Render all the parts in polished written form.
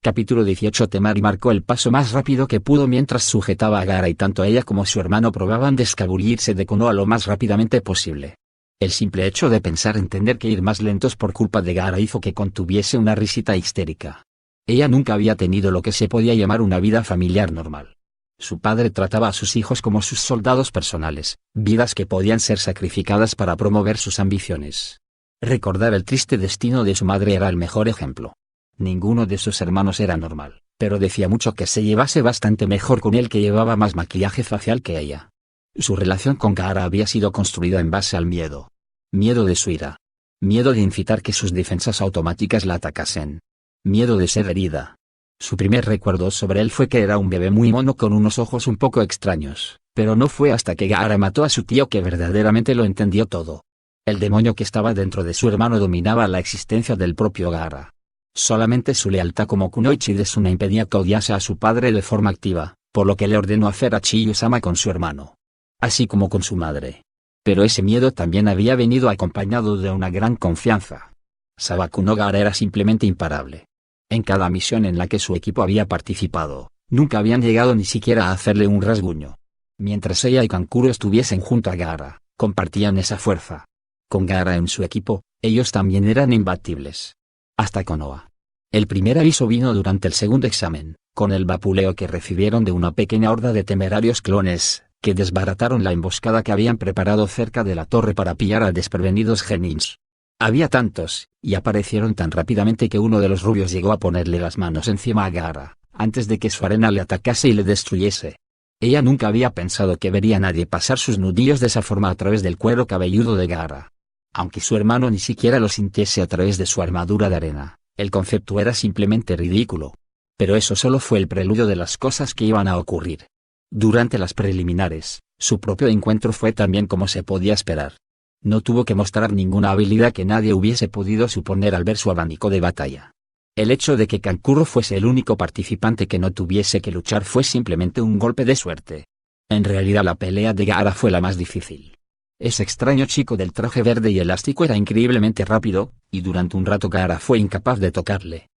Capítulo 18. Temari marcó el paso más rápido que pudo mientras sujetaba a Gaara y tanto ella como su hermano probaban de escabullirse de Konoha lo más rápidamente posible. El simple hecho de pensar en tener que ir más lentos por culpa de Gaara hizo que contuviese una risita histérica. Ella nunca había tenido lo que se podía llamar una vida familiar normal. Su padre trataba a sus hijos como sus soldados personales, vidas que podían ser sacrificadas para promover sus ambiciones. Recordar el triste destino de su madre era el mejor ejemplo. Ninguno de sus hermanos era normal, pero decía mucho que se llevase bastante mejor con él, que llevaba más maquillaje facial que ella. Su relación con Gaara había sido construida en base al miedo. Miedo de su ira. Miedo de incitar que sus defensas automáticas la atacasen. Miedo de ser herida. Su primer recuerdo sobre él fue que era un bebé muy mono con unos ojos un poco extraños, pero no fue hasta que Gaara mató a su tío que verdaderamente lo entendió todo. El demonio que estaba dentro de su hermano dominaba la existencia del propio Gaara. Solamente su lealtad como kunoichi de Suna impedía que odiase a su padre de forma activa, por lo que le ordenó hacer a Chiyo-sama con su hermano. Así como con su madre. Pero ese miedo también había venido acompañado de una gran confianza. Sabaku no Gaara era simplemente imparable. En cada misión en la que su equipo había participado, nunca habían llegado ni siquiera a hacerle un rasguño. Mientras ella y Kankuro estuviesen junto a Gaara, compartían esa fuerza. Con Gaara en su equipo, ellos también eran imbatibles. Hasta Konoha. El primer aviso vino durante el segundo examen, con el vapuleo que recibieron de una pequeña horda de temerarios clones, que desbarataron la emboscada que habían preparado cerca de la torre para pillar a desprevenidos genins. Había tantos, y aparecieron tan rápidamente que uno de los rubios llegó a ponerle las manos encima a Gaara, antes de que su arena le atacase y le destruyese. Ella nunca había pensado que vería a nadie pasar sus nudillos de esa forma a través del cuero cabelludo de Gaara. Aunque su hermano ni siquiera lo sintiese a través de su armadura de arena, el concepto era simplemente ridículo. Pero eso solo fue el preludio de las cosas que iban a ocurrir. Durante las preliminares, su propio encuentro fue también como se podía esperar. No tuvo que mostrar ninguna habilidad que nadie hubiese podido suponer al ver su abanico de batalla. El hecho de que Kankuro fuese el único participante que no tuviese que luchar fue simplemente un golpe de suerte. En realidad la pelea de Gaara fue la más difícil. Ese extraño chico del traje verde y elástico era increíblemente rápido, y durante un rato Gaara fue incapaz de tocarle.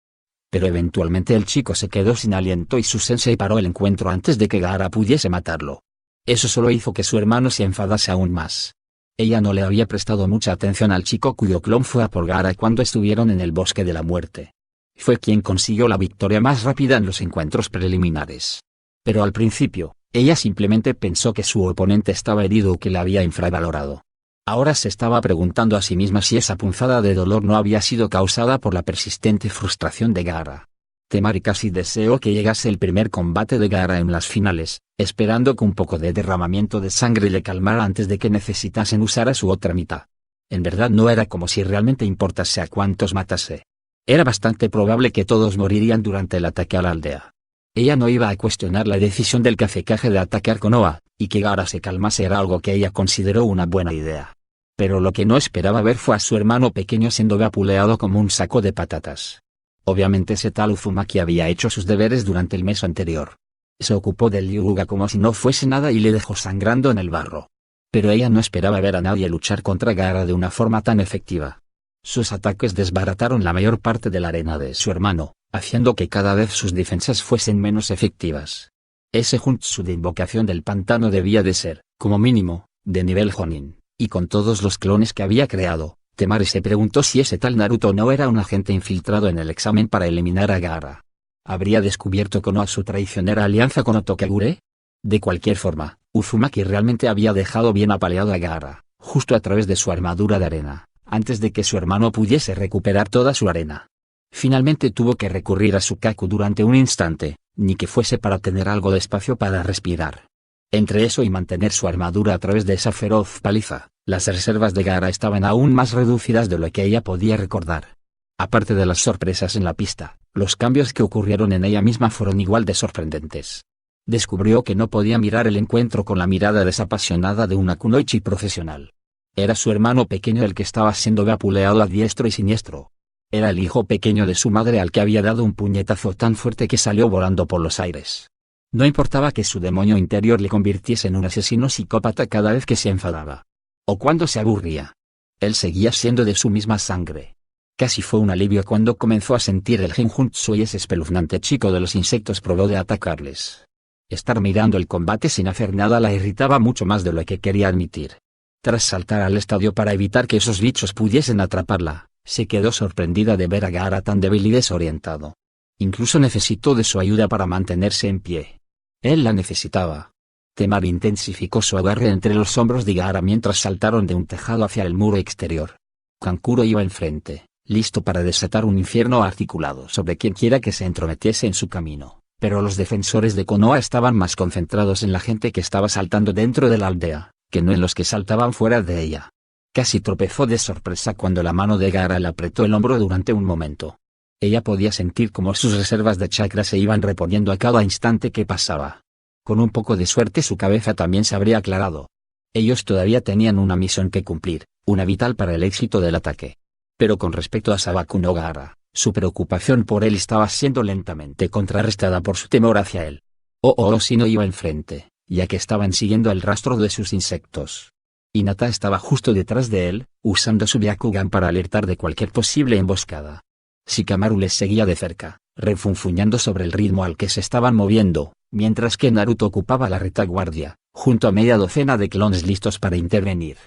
Pero eventualmente el chico se quedó sin aliento y su sensei paró el encuentro antes de que Gaara pudiese matarlo. Eso solo hizo que su hermano se enfadase aún más. Ella no le había prestado mucha atención al chico cuyo clon fue a por Gaara cuando estuvieron en el bosque de la muerte. Fue quien consiguió la victoria más rápida en los encuentros preliminares. Pero al principio, ella simplemente pensó que su oponente estaba herido o que la había infravalorado. Ahora se estaba preguntando a sí misma si esa punzada de dolor no había sido causada por la persistente frustración de Gaara. Temari casi deseó que llegase el primer combate de Gaara en las finales, esperando que un poco de derramamiento de sangre le calmara antes de que necesitasen usar a su otra mitad. En verdad no era como si realmente importase a cuántos matase. Era bastante probable que todos morirían durante el ataque a la aldea. Ella no iba a cuestionar la decisión del Kafekage de atacar Konoha, y que Gaara se calmase era algo que ella consideró una buena idea. Pero lo que no esperaba ver fue a su hermano pequeño siendo vapuleado como un saco de patatas. Obviamente ese tal Uzumaki había hecho sus deberes durante el mes anterior. Se ocupó del Hyuga como si no fuese nada y le dejó sangrando en el barro. Pero ella no esperaba ver a nadie luchar contra Gaara de una forma tan efectiva. Sus ataques desbarataron la mayor parte de la arena de su hermano, haciendo que cada vez sus defensas fuesen menos efectivas. Ese jutsu de invocación del pantano debía de ser, como mínimo, de nivel Jonin, y con todos los clones que había creado, Temari se preguntó si ese tal Naruto no era un agente infiltrado en el examen para eliminar a Gaara. ¿Habría descubierto Konoha su traicionera alianza con Otokagure? De cualquier forma, Uzumaki realmente había dejado bien apaleado a Gaara, justo a través de su armadura de arena, antes de que su hermano pudiese recuperar toda su arena. Finalmente tuvo que recurrir a su Kaku durante un instante, ni que fuese para tener algo de espacio para respirar. Entre eso y mantener su armadura a través de esa feroz paliza, las reservas de Gaara estaban aún más reducidas de lo que ella podía recordar. Aparte de las sorpresas en la pista, los cambios que ocurrieron en ella misma fueron igual de sorprendentes. Descubrió que no podía mirar el encuentro con la mirada desapasionada de una kunoichi profesional. Era su hermano pequeño el que estaba siendo vapuleado a diestro y siniestro. Era el hijo pequeño de su madre al que había dado un puñetazo tan fuerte que salió volando por los aires. No importaba que su demonio interior le convirtiese en un asesino psicópata cada vez que se enfadaba. O cuando se aburría. Él seguía siendo de su misma sangre. Casi fue un alivio cuando comenzó a sentir el genjutsu y ese espeluznante chico de los insectos probó de atacarles. Estar mirando el combate sin hacer nada la irritaba mucho más de lo que quería admitir. Tras saltar al estadio para evitar que esos bichos pudiesen atraparla, se quedó sorprendida de ver a Gaara tan débil y desorientado. Incluso necesitó de su ayuda para mantenerse en pie. Él la necesitaba. Temari intensificó su agarre entre los hombros de Gaara mientras saltaron de un tejado hacia el muro exterior. Kankuro iba enfrente, listo para desatar un infierno articulado sobre quienquiera que se entrometiese en su camino, pero los defensores de Konoha estaban más concentrados en la gente que estaba saltando dentro de la aldea, que no en los que saltaban fuera de ella. Casi tropezó de sorpresa cuando la mano de Gaara le apretó el hombro durante un momento. Ella podía sentir cómo sus reservas de chakra se iban reponiendo a cada instante que pasaba. Con un poco de suerte su cabeza también se habría aclarado. Ellos todavía tenían una misión que cumplir, una vital para el éxito del ataque. Pero con respecto a Sabaku no Gaara, su preocupación por él estaba siendo lentamente contrarrestada por su temor hacia él. Orochi no iba enfrente, ya que estaban siguiendo el rastro de sus insectos. Hinata estaba justo detrás de él, usando su Byakugan para alertar de cualquier posible emboscada. Shikamaru les seguía de cerca, refunfuñando sobre el ritmo al que se estaban moviendo, mientras que Naruto ocupaba la retaguardia, junto a media docena de clones listos para intervenir.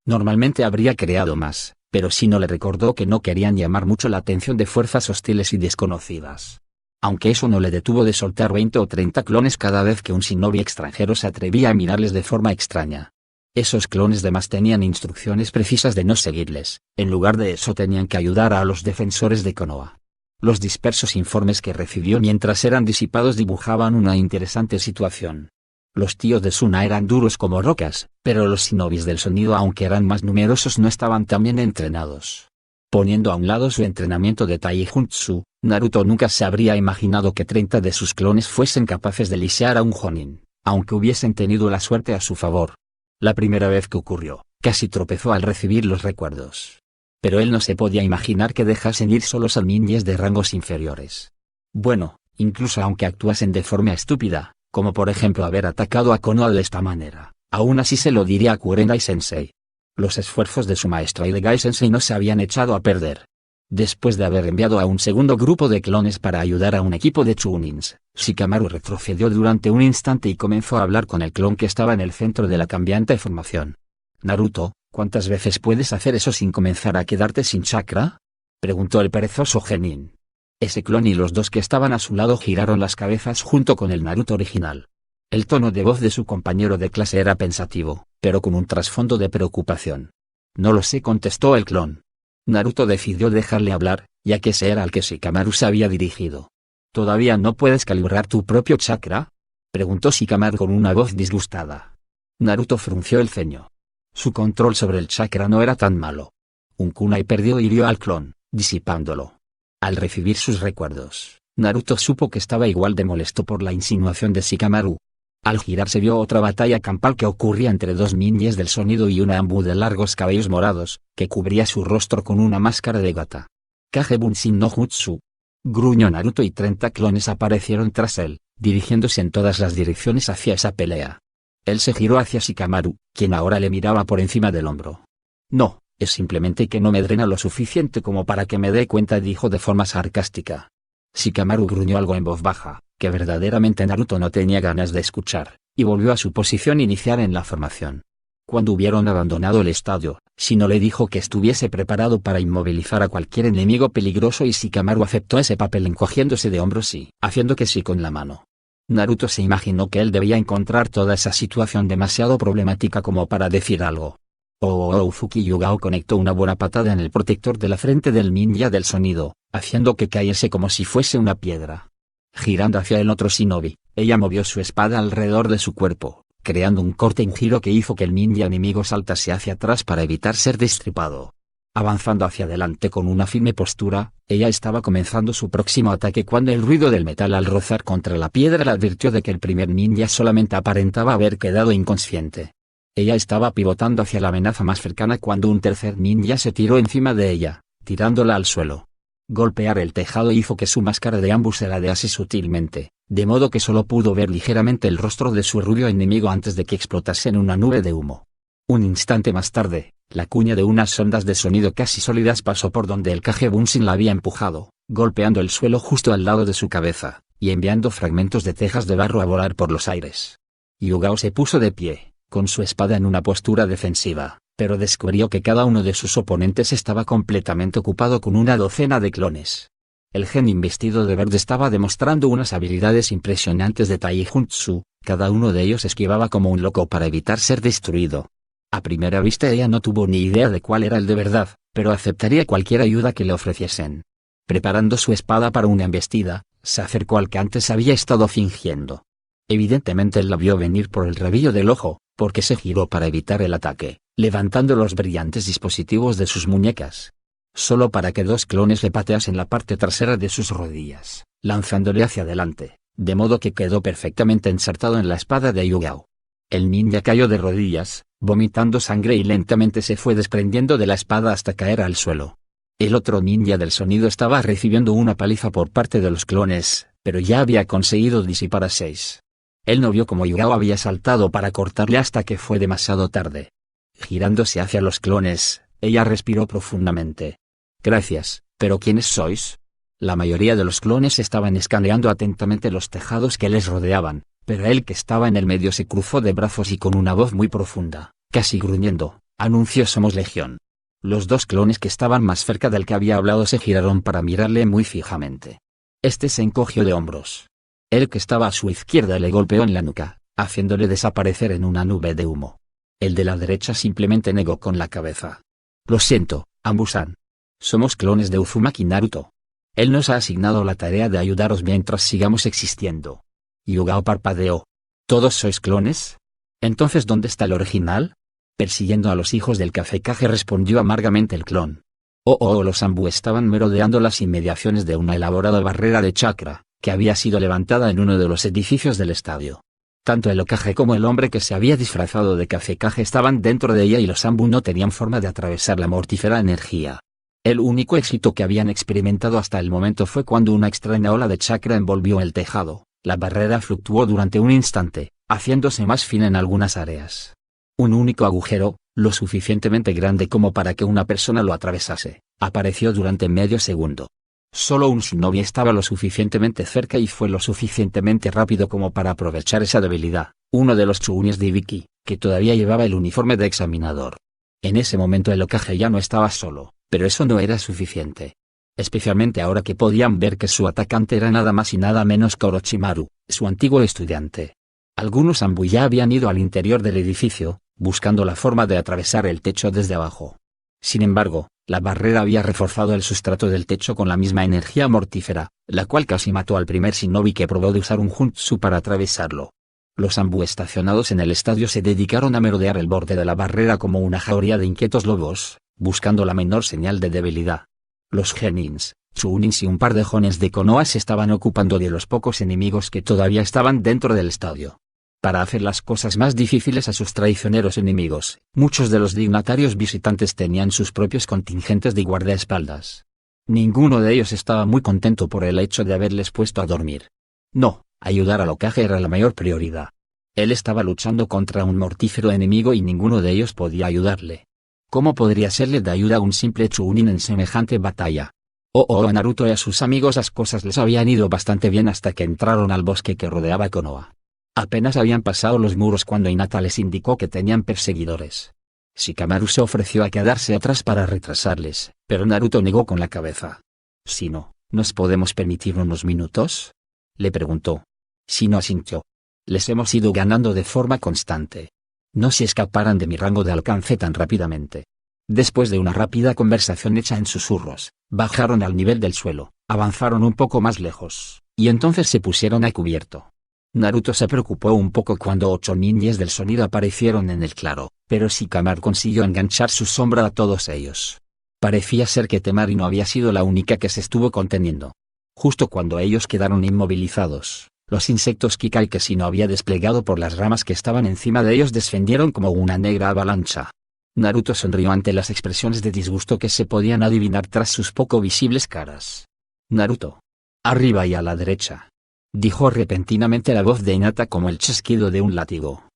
Normalmente habría creado más, pero Shino le recordó que no querían llamar mucho la atención de fuerzas hostiles y desconocidas. Aunque eso no le detuvo de soltar 20 o 30 clones cada vez que un shinobi extranjero se atrevía a mirarles de forma extraña. Esos clones demás tenían instrucciones precisas de no seguirles, en lugar de eso tenían que ayudar a los defensores de Konoha. Los dispersos informes que recibió mientras eran disipados dibujaban una interesante situación. Los tíos de Suna eran duros como rocas, pero los shinobis del sonido, aunque eran más numerosos, no estaban tan bien entrenados. Poniendo a un lado su entrenamiento de Taijutsu, Naruto nunca se habría imaginado que 30 de sus clones fuesen capaces de lisear a un Jonin, aunque hubiesen tenido la suerte a su favor. La primera vez que ocurrió, casi tropezó al recibir los recuerdos. Pero él no se podía imaginar que dejasen ir solos a ninjas de rangos inferiores. Bueno, incluso aunque actuasen de forma estúpida, como por ejemplo haber atacado a Konoha de esta manera, aún así se lo diría a Kurenai-sensei. Los esfuerzos de su maestra y de Gai-sensei no se habían echado a perder. Después de haber enviado a un segundo grupo de clones para ayudar a un equipo de Chunins, Shikamaru retrocedió durante un instante y comenzó a hablar con el clon que estaba en el centro de la cambiante formación. «Naruto, ¿cuántas veces puedes hacer eso sin comenzar a quedarte sin chakra?», preguntó el perezoso genin. Ese clon y los dos que estaban a su lado giraron las cabezas junto con el Naruto original. El tono de voz de su compañero de clase era pensativo, pero con un trasfondo de preocupación. «No lo sé», contestó el clon. Naruto decidió dejarle hablar, ya que ese era al que Shikamaru se había dirigido. «¿Todavía no puedes calibrar tu propio chakra?», preguntó Shikamaru con una voz disgustada. Naruto frunció el ceño. Su control sobre el chakra no era tan malo. Un kunai perdido hirió al clon, disipándolo. Al recibir sus recuerdos, Naruto supo que estaba igual de molesto por la insinuación de Shikamaru. Al girarse vio otra batalla campal que ocurría entre dos ninjas del sonido y una Anbu de largos cabellos morados, que cubría su rostro con una máscara de gata. «Kage Bunshin no Jutsu», gruñó Naruto y 30 clones aparecieron tras él, dirigiéndose en todas las direcciones hacia esa pelea. Él se giró hacia Shikamaru, quien ahora le miraba por encima del hombro. «No, es simplemente que no me drena lo suficiente como para que me dé cuenta», dijo de forma sarcástica. Shikamaru gruñó algo en voz baja, que verdaderamente Naruto no tenía ganas de escuchar, y volvió a su posición inicial en la formación. Cuando hubieron abandonado el estadio, Shino le dijo que estuviese preparado para inmovilizar a cualquier enemigo peligroso y Shikamaru aceptó ese papel encogiéndose de hombros y haciendo que sí con la mano. Naruto se imaginó que él debía encontrar toda esa situación demasiado problemática como para decir algo. Uzuki Yugao conectó una buena patada en el protector de la frente del ninja del sonido, haciendo que cayese como si fuese una piedra. Girando hacia el otro shinobi, ella movió su espada alrededor de su cuerpo, creando un corte en giro que hizo que el ninja enemigo saltase hacia atrás para evitar ser destripado. Avanzando hacia adelante con una firme postura, ella estaba comenzando su próximo ataque cuando el ruido del metal al rozar contra la piedra le advirtió de que el primer ninja solamente aparentaba haber quedado inconsciente. Ella estaba pivotando hacia la amenaza más cercana cuando un tercer ninja se tiró encima de ella, tirándola al suelo. Golpear el tejado hizo que su máscara de Anbu se ladease sutilmente, de modo que solo pudo ver ligeramente el rostro de su rubio enemigo antes de que explotase en una nube de humo. Un instante más tarde, La cuña de unas ondas de sonido casi sólidas pasó por donde el Kage Bunshin la había empujado, golpeando el suelo justo al lado de su cabeza, y enviando fragmentos de tejas de barro a volar por los aires. Yugao se puso de pie, con su espada en una postura defensiva, pero descubrió que cada uno de sus oponentes estaba completamente ocupado con una docena de clones. El genin vestido de verde estaba demostrando unas habilidades impresionantes de Taijutsu, cada uno de ellos esquivaba como un loco para evitar ser destruido. A primera vista ella no tuvo ni idea de cuál era el de verdad, pero aceptaría cualquier ayuda que le ofreciesen. Preparando su espada para una embestida, se acercó al que antes había estado fingiendo. Evidentemente él la vio venir por el rabillo del ojo, porque se giró para evitar el ataque, levantando los brillantes dispositivos de sus muñecas. Solo para que dos clones le pateasen la parte trasera de sus rodillas, lanzándole hacia adelante, de modo que quedó perfectamente ensartado en la espada de Yugao. El ninja cayó de rodillas, vomitando sangre y lentamente se fue desprendiendo de la espada hasta caer al suelo. El otro ninja del sonido estaba recibiendo una paliza por parte de los clones, pero ya había conseguido disipar a 6. Él no vio cómo Yugao había saltado para cortarle hasta que fue demasiado tarde. Girándose hacia los clones, ella respiró profundamente. Gracias, pero ¿quiénes sois? La mayoría de los clones estaban escaneando atentamente los tejados que les rodeaban, pero él que estaba en el medio se cruzó de brazos y con una voz muy profunda, casi gruñendo, anunció: somos legión. Los dos clones que estaban más cerca del que había hablado se giraron para mirarle muy fijamente. Este se encogió de hombros. El que estaba a su izquierda le golpeó en la nuca, haciéndole desaparecer en una nube de humo. El de la derecha simplemente negó con la cabeza. Lo siento, Anbu-san. Somos clones de Uzumaki Naruto. Él nos ha asignado la tarea de ayudaros mientras sigamos existiendo. Yugao parpadeó. ¿Todos sois clones? Entonces ¿dónde está el original? Persiguiendo a los hijos del Kafekage, respondió amargamente el clon. Los Anbu estaban merodeando las inmediaciones de una elaborada barrera de chakra, que había sido levantada en uno de los edificios del estadio. Tanto el Hokage como el hombre que se había disfrazado de Kafekage estaban dentro de ella y los Anbu no tenían forma de atravesar la mortífera energía. El único éxito que habían experimentado hasta el momento fue cuando una extraña ola de chakra envolvió el tejado. La barrera fluctuó durante un instante, haciéndose más fina en algunas áreas. Un único agujero, lo suficientemente grande como para que una persona lo atravesase, apareció durante medio segundo. Solo un shinobi estaba lo suficientemente cerca y fue lo suficientemente rápido como para aprovechar esa debilidad, uno de los chuunis de Ibiki, que todavía llevaba el uniforme de examinador. En ese momento el Hokage ya no estaba solo, pero eso no era suficiente. Especialmente ahora que podían ver que su atacante era nada más y nada menos que Orochimaru, su antiguo estudiante. Algunos Anbu ya habían ido al interior del edificio, buscando la forma de atravesar el techo desde abajo. Sin embargo, la barrera había reforzado el sustrato del techo con la misma energía mortífera, la cual casi mató al primer shinobi que probó de usar un jutsu para atravesarlo. Los Anbu estacionados en el estadio se dedicaron a merodear el borde de la barrera como una jauría de inquietos lobos, buscando la menor señal de debilidad. Los genins, chuunins y un par de jones de Konoha se estaban ocupando de los pocos enemigos que todavía estaban dentro del estadio. Para hacer las cosas más difíciles a sus traicioneros enemigos, muchos de los dignatarios visitantes tenían sus propios contingentes de guardaespaldas. Ninguno de ellos estaba muy contento por el hecho de haberles puesto a dormir. No, ayudar al Hokage era la mayor prioridad. Él estaba luchando contra un mortífero enemigo y ninguno de ellos podía ayudarle. ¿Cómo podría serle de ayuda a un simple chuunin en semejante batalla? A Naruto y a sus amigos las cosas les habían ido bastante bien hasta que entraron al bosque que rodeaba Konoha. Apenas habían pasado los muros cuando Hinata les indicó que tenían perseguidores. Shikamaru se ofreció a quedarse atrás para retrasarles, pero Naruto negó con la cabeza. Si no, ¿nos podemos permitir unos minutos?, le preguntó. Shino asintió. Les hemos ido ganando de forma constante. No se escaparan de mi rango de alcance tan rápidamente. Después de una rápida conversación hecha en susurros, bajaron al nivel del suelo, avanzaron un poco más lejos, y entonces se pusieron a cubierto. Naruto se preocupó un poco cuando 8 ninjas del sonido aparecieron en el claro, pero Shikamaru consiguió enganchar su sombra a todos ellos. Parecía ser que Temari no había sido la única que se estuvo conteniendo. Justo cuando ellos quedaron inmovilizados, los insectos Kikai que Shino había desplegado por las ramas que estaban encima de ellos descendieron como una negra avalancha. Naruto sonrió ante las expresiones de disgusto que se podían adivinar tras sus poco visibles caras. Naruto. Arriba y a la derecha. Dijo repentinamente la voz de Hinata como el chasquido de un látigo.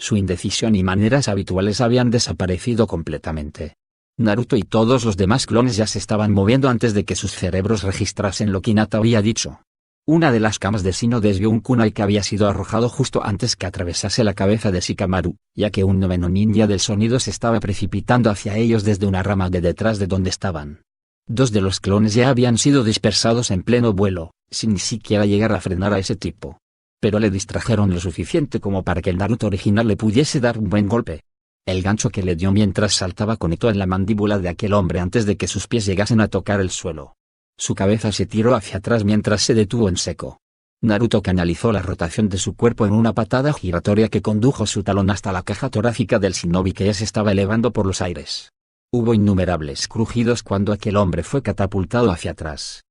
Su indecisión y maneras habituales habían desaparecido completamente. Naruto y todos los demás clones ya se estaban moviendo antes de que sus cerebros registrasen lo que Hinata había dicho. Una de las camas de Shino desvió un kunai que había sido arrojado justo antes que atravesase la cabeza de Shikamaru, ya que un noveno ninja del sonido se estaba precipitando hacia ellos desde una rama de detrás de donde estaban. Dos de los clones ya habían sido dispersados en pleno vuelo, sin ni siquiera llegar a frenar a ese tipo. Pero le distrajeron lo suficiente como para que el Naruto original le pudiese dar un buen golpe. El gancho que le dio mientras saltaba conectó en la mandíbula de aquel hombre antes de que sus pies llegasen a tocar el suelo. Su cabeza se tiró hacia atrás mientras se detuvo en seco. Naruto canalizó la rotación de su cuerpo en una patada giratoria que condujo su talón hasta la caja torácica del shinobi que ya se estaba elevando por los aires. Hubo innumerables crujidos cuando aquel hombre fue catapultado hacia atrás.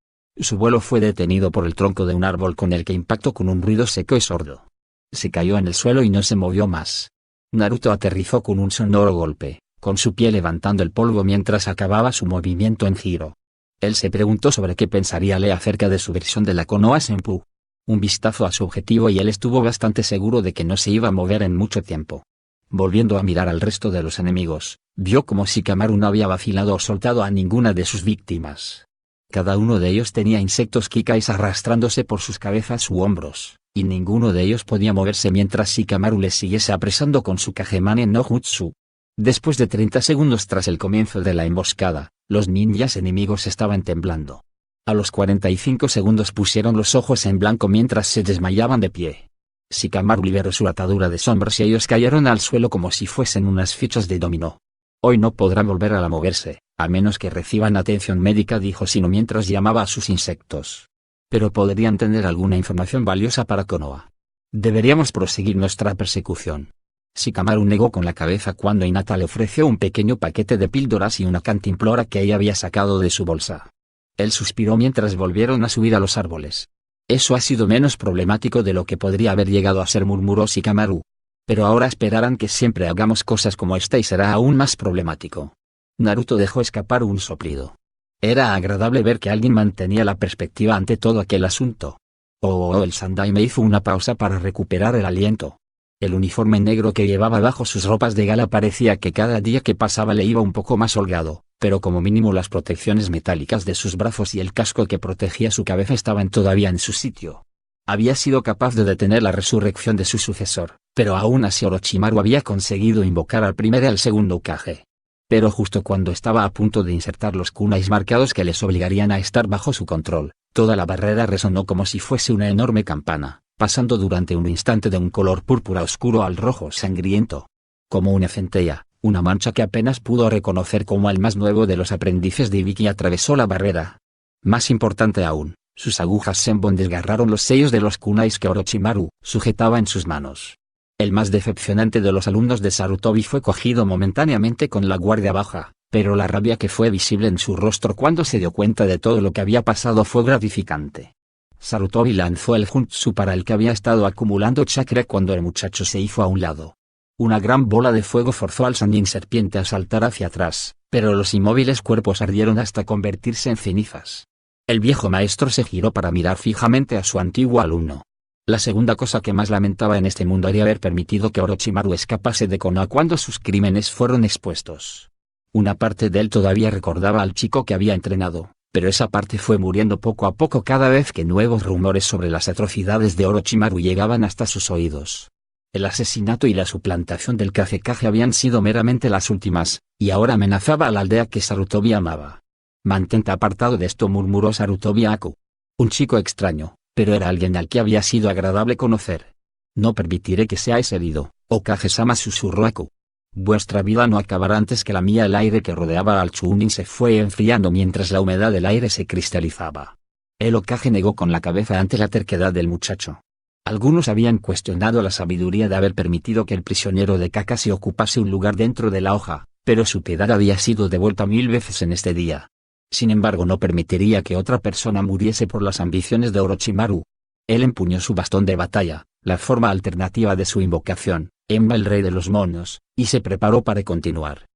Su vuelo fue detenido por el tronco de un árbol con el que impactó con un ruido seco y sordo. Se cayó en el suelo y no se movió más. Naruto aterrizó con un sonoro golpe, con su pie levantando el polvo mientras acababa su movimiento en giro. Él se preguntó sobre qué pensaría Lee acerca de su versión de la Konoha Senpu. Un vistazo a su objetivo y él estuvo bastante seguro de que no se iba a mover en mucho tiempo. Volviendo a mirar al resto de los enemigos, vio como Shikamaru no había vacilado o soltado a ninguna de sus víctimas. Cada uno de ellos tenía insectos Kikais arrastrándose por sus cabezas u hombros, y ninguno de ellos podía moverse mientras Shikamaru les siguiese apresando con su Kagemane no Jutsu. Después de 30 segundos tras el comienzo de la emboscada, los ninjas enemigos estaban temblando. A los 45 segundos pusieron los ojos en blanco mientras se desmayaban de pie. Shikamaru liberó su atadura de sombras y ellos cayeron al suelo como si fuesen unas fichas de dominó. Hoy no podrán volver a moverse, a menos que reciban atención médica, dijo Shino mientras llamaba a sus insectos. Pero podrían tener alguna información valiosa para Konoha. Deberíamos proseguir nuestra persecución. Shikamaru negó con la cabeza cuando Hinata le ofreció un pequeño paquete de píldoras y una cantimplora que ella había sacado de su bolsa. Él suspiró mientras volvieron a subir a los árboles. Eso ha sido menos problemático de lo que podría haber llegado a ser, murmuró Shikamaru. Pero ahora esperarán que siempre hagamos cosas como esta y será aún más problemático. Naruto dejó escapar un soplido. Era agradable ver que alguien mantenía la perspectiva ante todo aquel asunto. El Sandaime hizo una pausa para recuperar el aliento. El uniforme negro que llevaba bajo sus ropas de gala parecía que cada día que pasaba le iba un poco más holgado, pero como mínimo las protecciones metálicas de sus brazos y el casco que protegía su cabeza estaban todavía en su sitio. Había sido capaz de detener la resurrección de su sucesor, pero aún así Orochimaru había conseguido invocar al primer y al segundo Hokage. Pero justo cuando estaba a punto de insertar los kunais marcados que les obligarían a estar bajo su control, toda la barrera resonó como si fuese una enorme campana, pasando durante un instante de un color púrpura oscuro al rojo sangriento. Como una centella, una mancha que apenas pudo reconocer como el más nuevo de los aprendices de Ibiki atravesó la barrera. Más importante aún, sus agujas Senbon desgarraron los sellos de los kunais que Orochimaru sujetaba en sus manos. El más decepcionante de los alumnos de Sarutobi fue cogido momentáneamente con la guardia baja, pero la rabia que fue visible en su rostro cuando se dio cuenta de todo lo que había pasado fue gratificante. Sarutobi lanzó el jutsu para el que había estado acumulando chakra cuando el muchacho se hizo a un lado. Una gran bola de fuego forzó al Sannin serpiente a saltar hacia atrás, pero los inmóviles cuerpos ardieron hasta convertirse en cenizas. El viejo maestro se giró para mirar fijamente a su antiguo alumno. La segunda cosa que más lamentaba en este mundo era haber permitido que Orochimaru escapase de Konoha cuando sus crímenes fueron expuestos. Una parte de él todavía recordaba al chico que había entrenado, pero esa parte fue muriendo poco a poco cada vez que nuevos rumores sobre las atrocidades de Orochimaru llegaban hasta sus oídos. El asesinato y la suplantación del Kazekage habían sido meramente las últimas, y ahora amenazaba a la aldea que Sarutobi amaba. Mantente apartado de esto, murmuró Sarutobi a Aku. Un chico extraño, pero era alguien al que había sido agradable conocer. No permitiré que seáis herido, Okage-sama, susurró Aku. Vuestra vida no acabará antes que la mía. El aire que rodeaba al Chunin se fue enfriando mientras la humedad del aire se cristalizaba. El Hokage negó con la cabeza ante la terquedad del muchacho. Algunos habían cuestionado la sabiduría de haber permitido que el prisionero de Kakashi ocupase un lugar dentro de la hoja, pero su piedad había sido devuelta 1000 veces en este día. Sin embargo, no permitiría que otra persona muriese por las ambiciones de Orochimaru. Él empuñó su bastón de batalla, la forma alternativa de su invocación, Emma el rey de los monos, y se preparó para continuar.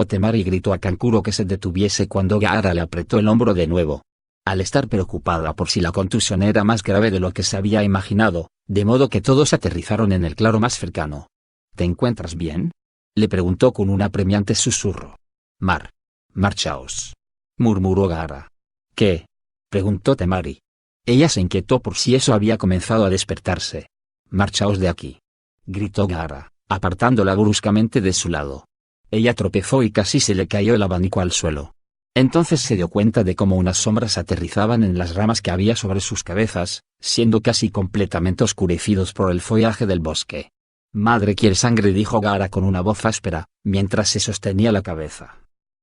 Temari gritó a Kankuro que se detuviese cuando Gaara le apretó el hombro de nuevo. Al estar preocupada por si la contusión era más grave de lo que se había imaginado, de modo que todos aterrizaron en el claro más cercano. ¿te encuentras bien?, le preguntó con un apremiante susurro. Marchaos, murmuró Gaara. ¿Qué?, preguntó Temari. Ella se inquietó por si eso había comenzado a despertarse. Marchaos de aquí, gritó Gaara, apartándola bruscamente de su lado. Ella tropezó y casi se le cayó el abanico al suelo. Entonces se dio cuenta de cómo unas sombras aterrizaban en las ramas que había sobre sus cabezas, siendo casi completamente oscurecidos por el follaje del bosque. Madre quiere sangre, dijo Gaara con una voz áspera, mientras se sostenía la cabeza.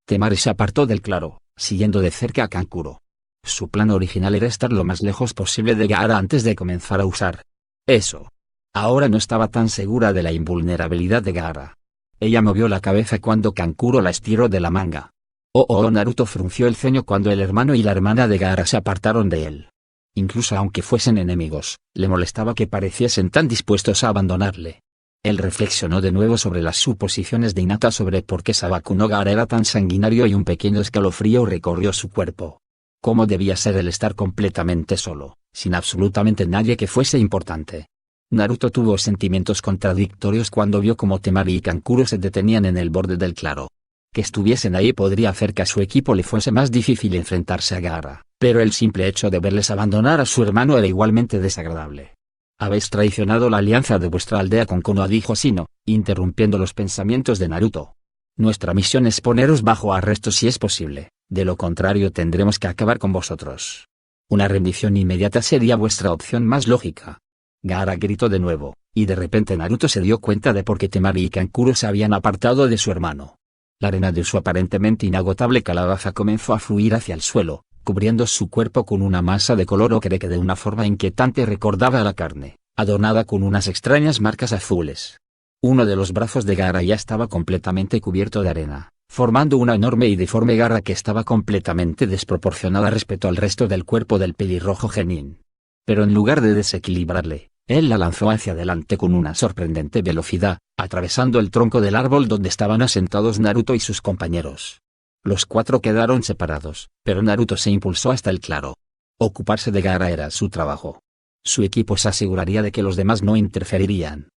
Temari se apartó del claro, siguiendo de cerca a Kankuro. Su plan original era estar lo más lejos posible de Gaara antes de comenzar a usar eso. Ahora no estaba tan segura de la invulnerabilidad de Gaara. Ella movió la cabeza cuando Kankuro la estiró de la manga. Naruto frunció el ceño cuando el hermano y la hermana de Gaara se apartaron de él. Incluso aunque fuesen enemigos, le molestaba que pareciesen tan dispuestos a abandonarle. Él reflexionó de nuevo sobre las suposiciones de Hinata sobre por qué Sabaku no Gaara era tan sanguinario y un pequeño escalofrío recorrió su cuerpo. ¿Cómo debía ser el estar completamente solo, sin absolutamente nadie que fuese importante? Naruto tuvo sentimientos contradictorios cuando vio cómo Temari y Kankuro se detenían en el borde del claro. Que estuviesen ahí podría hacer que a su equipo le fuese más difícil enfrentarse a Gaara, pero el simple hecho de verles abandonar a su hermano era igualmente desagradable. Habéis traicionado la alianza de vuestra aldea con Konoha, dijo Shino, interrumpiendo los pensamientos de Naruto. Nuestra misión es poneros bajo arresto si es posible, de lo contrario tendremos que acabar con vosotros. Una rendición inmediata sería vuestra opción más lógica. Gaara gritó de nuevo, y de repente Naruto se dio cuenta de por qué Temari y Kankuro se habían apartado de su hermano. La arena de su aparentemente inagotable calabaza comenzó a fluir hacia el suelo, cubriendo su cuerpo con una masa de color ocre que de una forma inquietante recordaba a la carne, adornada con unas extrañas marcas azules. Uno de los brazos de Gaara ya estaba completamente cubierto de arena, formando una enorme y deforme garra que estaba completamente desproporcionada respecto al resto del cuerpo del pelirrojo genin. Pero en lugar de desequilibrarle, él la lanzó hacia adelante con una sorprendente velocidad, atravesando el tronco del árbol donde estaban asentados Naruto y sus compañeros. Los cuatro quedaron separados, pero Naruto se impulsó hasta el claro. Ocuparse de Gaara era su trabajo. Su equipo se aseguraría de que los demás no interferirían.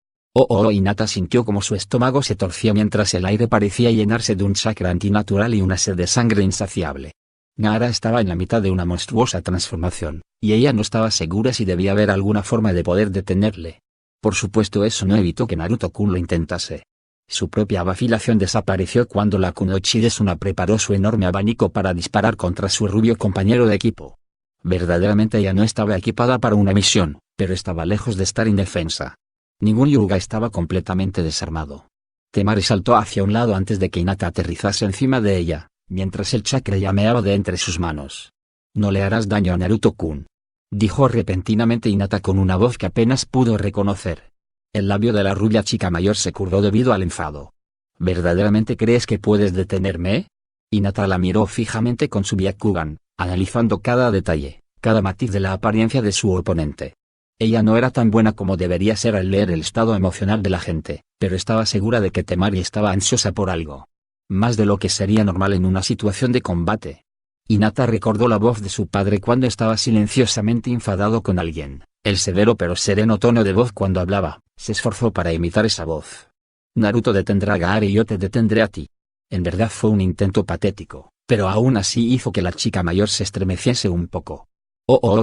Hinata sintió como su estómago se torcía mientras el aire parecía llenarse de un chakra antinatural y una sed de sangre insaciable. Gaara estaba en la mitad de una monstruosa transformación, y ella no estaba segura si debía haber alguna forma de poder detenerle. Por supuesto eso no evitó que Naruto-kun lo intentase. Su propia vacilación desapareció cuando la Kunoichi de Suna preparó su enorme abanico para disparar contra su rubio compañero de equipo. Verdaderamente ella no estaba equipada para una misión, pero estaba lejos de estar indefensa. Ningún Hyuga estaba completamente desarmado. Temari saltó hacia un lado antes de que Hinata aterrizase encima de ella, mientras el chakra llameaba de entre sus manos. «No le harás daño a Naruto-kun», dijo repentinamente Hinata con una voz que apenas pudo reconocer. El labio de la rubia chica mayor se curvó debido al enfado. «¿Verdaderamente crees que puedes detenerme?». Hinata la miró fijamente con su Byakugan, analizando cada detalle, cada matiz de la apariencia de su oponente. Ella no era tan buena como debería ser al leer el estado emocional de la gente, pero estaba segura de que Temari estaba ansiosa por algo. Más de lo que sería normal en una situación de combate. Hinata recordó la voz de su padre cuando estaba silenciosamente enfadado con alguien. El severo pero sereno tono de voz cuando hablaba, se esforzó para imitar esa voz. Naruto detendrá a Gaara y yo te detendré a ti. En verdad fue un intento patético, pero aún así hizo que la chica mayor se estremeciese un poco.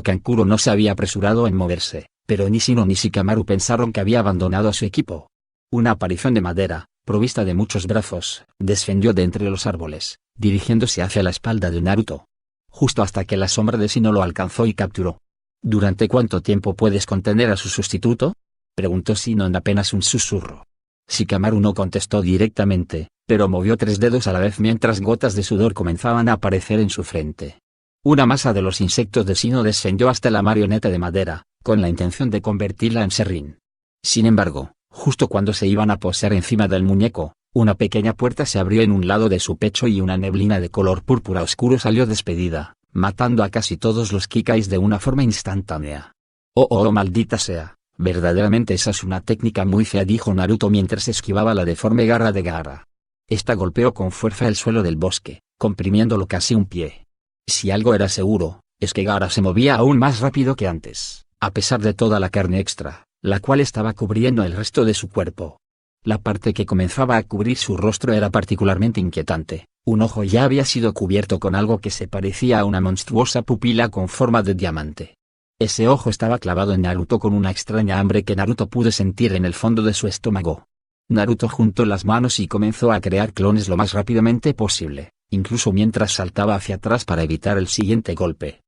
Kankuro no se había apresurado en moverse, pero ni Shino ni Shikamaru pensaron que había abandonado a su equipo. Una aparición de madera, provista de muchos brazos, descendió de entre los árboles, dirigiéndose hacia la espalda de Naruto. Justo hasta que la sombra de Shino lo alcanzó y capturó. ¿Durante cuánto tiempo puedes contener a su sustituto?, preguntó Shino en apenas un susurro. Shikamaru no contestó directamente, pero movió 3 dedos a la vez mientras gotas de sudor comenzaban a aparecer en su frente. Una masa de los insectos de Shino descendió hasta la marioneta de madera, con la intención de convertirla en serrín. Sin embargo, justo cuando se iban a posar encima del muñeco, una pequeña puerta se abrió en un lado de su pecho y una neblina de color púrpura oscuro salió despedida, matando a casi todos los Kikais de una forma instantánea. Maldita sea, verdaderamente esa es una técnica muy fea, dijo Naruto mientras esquivaba la deforme garra de Gaara. Esta golpeó con fuerza el suelo del bosque, comprimiéndolo casi un pie. Si algo era seguro, es que Gaara se movía aún más rápido que antes, a pesar de toda la carne extra, la cual estaba cubriendo el resto de su cuerpo. La parte que comenzaba a cubrir su rostro era particularmente inquietante. Un ojo ya había sido cubierto con algo que se parecía a una monstruosa pupila con forma de diamante. Ese ojo estaba clavado en Naruto con una extraña hambre que Naruto pudo sentir en el fondo de su estómago. Naruto juntó las manos y comenzó a crear clones lo más rápidamente posible, incluso mientras saltaba hacia atrás para evitar el siguiente golpe.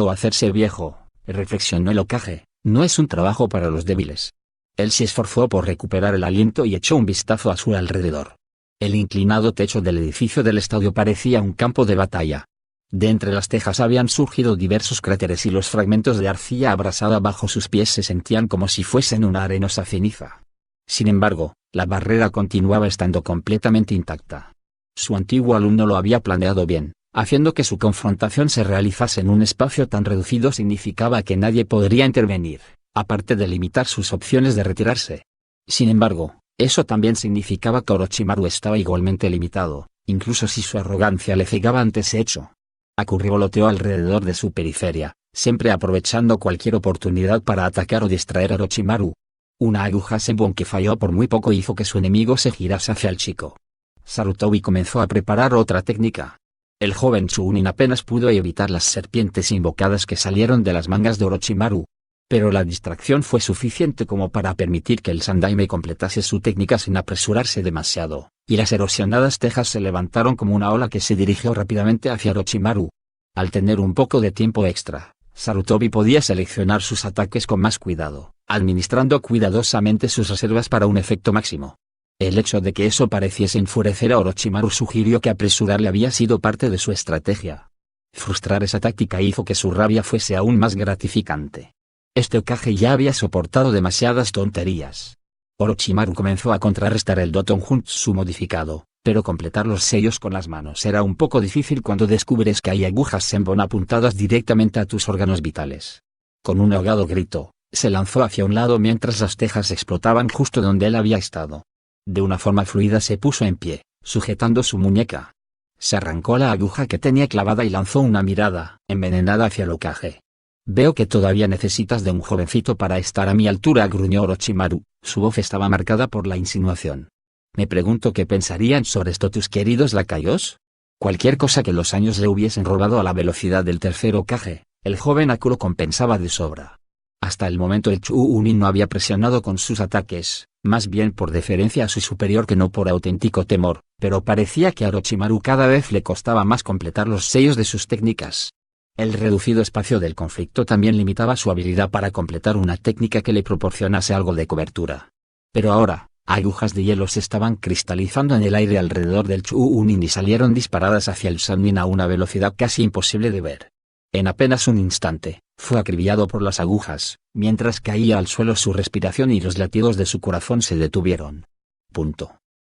Hacerse viejo, reflexionó el Hokage, no es un trabajo para los débiles. Él se esforzó por recuperar el aliento y echó un vistazo a su alrededor. El inclinado techo del edificio del estadio parecía un campo de batalla. De entre las tejas habían surgido diversos cráteres y los fragmentos de arcilla abrasada bajo sus pies se sentían como si fuesen una arenosa ceniza. Sin embargo, la barrera continuaba estando completamente intacta. Su antiguo alumno lo había planeado bien, haciendo que su confrontación se realizase en un espacio tan reducido significaba que nadie podría intervenir, aparte de limitar sus opciones de retirarse. Sin embargo, eso también significaba que Orochimaru estaba igualmente limitado, incluso si su arrogancia le cegaba ante ese hecho. Aku revoloteó alrededor de su periferia, siempre aprovechando cualquier oportunidad para atacar o distraer a Orochimaru. Una aguja Senbon que falló por muy poco hizo que su enemigo se girase hacia el chico. Sarutobi comenzó a preparar otra técnica. El joven Chunin apenas pudo evitar las serpientes invocadas que salieron de las mangas de Orochimaru. Pero la distracción fue suficiente como para permitir que el Sandaime completase su técnica sin apresurarse demasiado, y las erosionadas tejas se levantaron como una ola que se dirigió rápidamente hacia Orochimaru. Al tener un poco de tiempo extra, Sarutobi podía seleccionar sus ataques con más cuidado, administrando cuidadosamente sus reservas para un efecto máximo. El hecho de que eso pareciese enfurecer a Orochimaru sugirió que apresurarle había sido parte de su estrategia. Frustrar esa táctica hizo que su rabia fuese aún más gratificante. Este Hokage ya había soportado demasiadas tonterías. Orochimaru comenzó a contrarrestar el Doton Jutsu modificado, pero completar los sellos con las manos era un poco difícil cuando descubres que hay agujas Senbon apuntadas directamente a tus órganos vitales. Con un ahogado grito, se lanzó hacia un lado mientras las tejas explotaban justo donde él había estado. De una forma fluida se puso en pie, sujetando su muñeca. Se arrancó la aguja que tenía clavada y lanzó una mirada envenenada hacia el Hokage. Veo que todavía necesitas de un jovencito para estar a mi altura, gruñó Orochimaru, su voz estaba marcada por la insinuación. Me pregunto qué pensarían sobre esto tus queridos lacayos. Cualquier cosa que los años le hubiesen robado a la velocidad del tercer Hokage, el joven Aku lo compensaba de sobra. Hasta el momento el Chunin no había presionado con sus ataques, más bien por deferencia a su superior que no por auténtico temor, pero parecía que a Orochimaru cada vez le costaba más completar los sellos de sus técnicas. El reducido espacio del conflicto también limitaba su habilidad para completar una técnica que le proporcionase algo de cobertura. Pero ahora, agujas de hielo se estaban cristalizando en el aire alrededor del Chunin y salieron disparadas hacia el Sannin a una velocidad casi imposible de ver. En apenas un instante, fue acribillado por las agujas, mientras caía al suelo su respiración y los latidos de su corazón se detuvieron.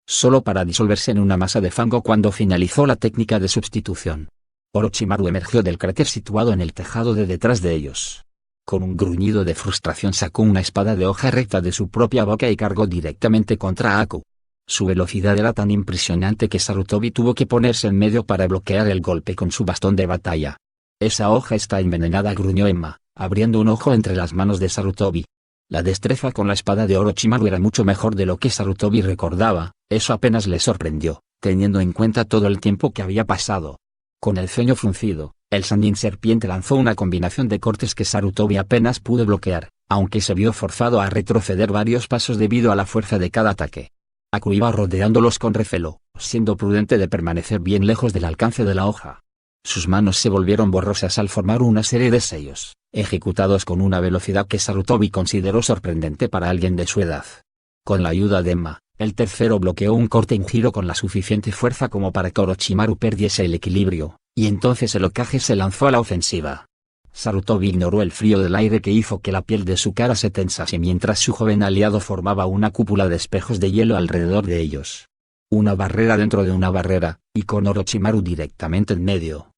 Solo para disolverse en una masa de fango cuando finalizó la técnica de sustitución. Orochimaru emergió del cráter situado en el tejado de detrás de ellos. Con un gruñido de frustración sacó una espada de hoja recta de su propia boca y cargó directamente contra Aku. Su velocidad era tan impresionante que Sarutobi tuvo que ponerse en medio para bloquear el golpe con su bastón de batalla. Esa hoja está envenenada, gruñó Emma, abriendo un ojo entre las manos de Sarutobi. La destreza con la espada de Orochimaru era mucho mejor de lo que Sarutobi recordaba, eso apenas le sorprendió, teniendo en cuenta todo el tiempo que había pasado. Con el ceño fruncido, el Sannin serpiente lanzó una combinación de cortes que Sarutobi apenas pudo bloquear, aunque se vio forzado a retroceder varios pasos debido a la fuerza de cada ataque. Aku iba rodeándolos con recelo, siendo prudente de permanecer bien lejos del alcance de la hoja. Sus manos se volvieron borrosas al formar una serie de sellos, ejecutados con una velocidad que Sarutobi consideró sorprendente para alguien de su edad. Con la ayuda de Emma, el tercero bloqueó un corte en giro con la suficiente fuerza como para que Orochimaru perdiese el equilibrio, y entonces el Hokage se lanzó a la ofensiva. Sarutobi ignoró el frío del aire que hizo que la piel de su cara se tensase mientras su joven aliado formaba una cúpula de espejos de hielo alrededor de ellos. Una barrera dentro de una barrera, y con Orochimaru directamente en medio.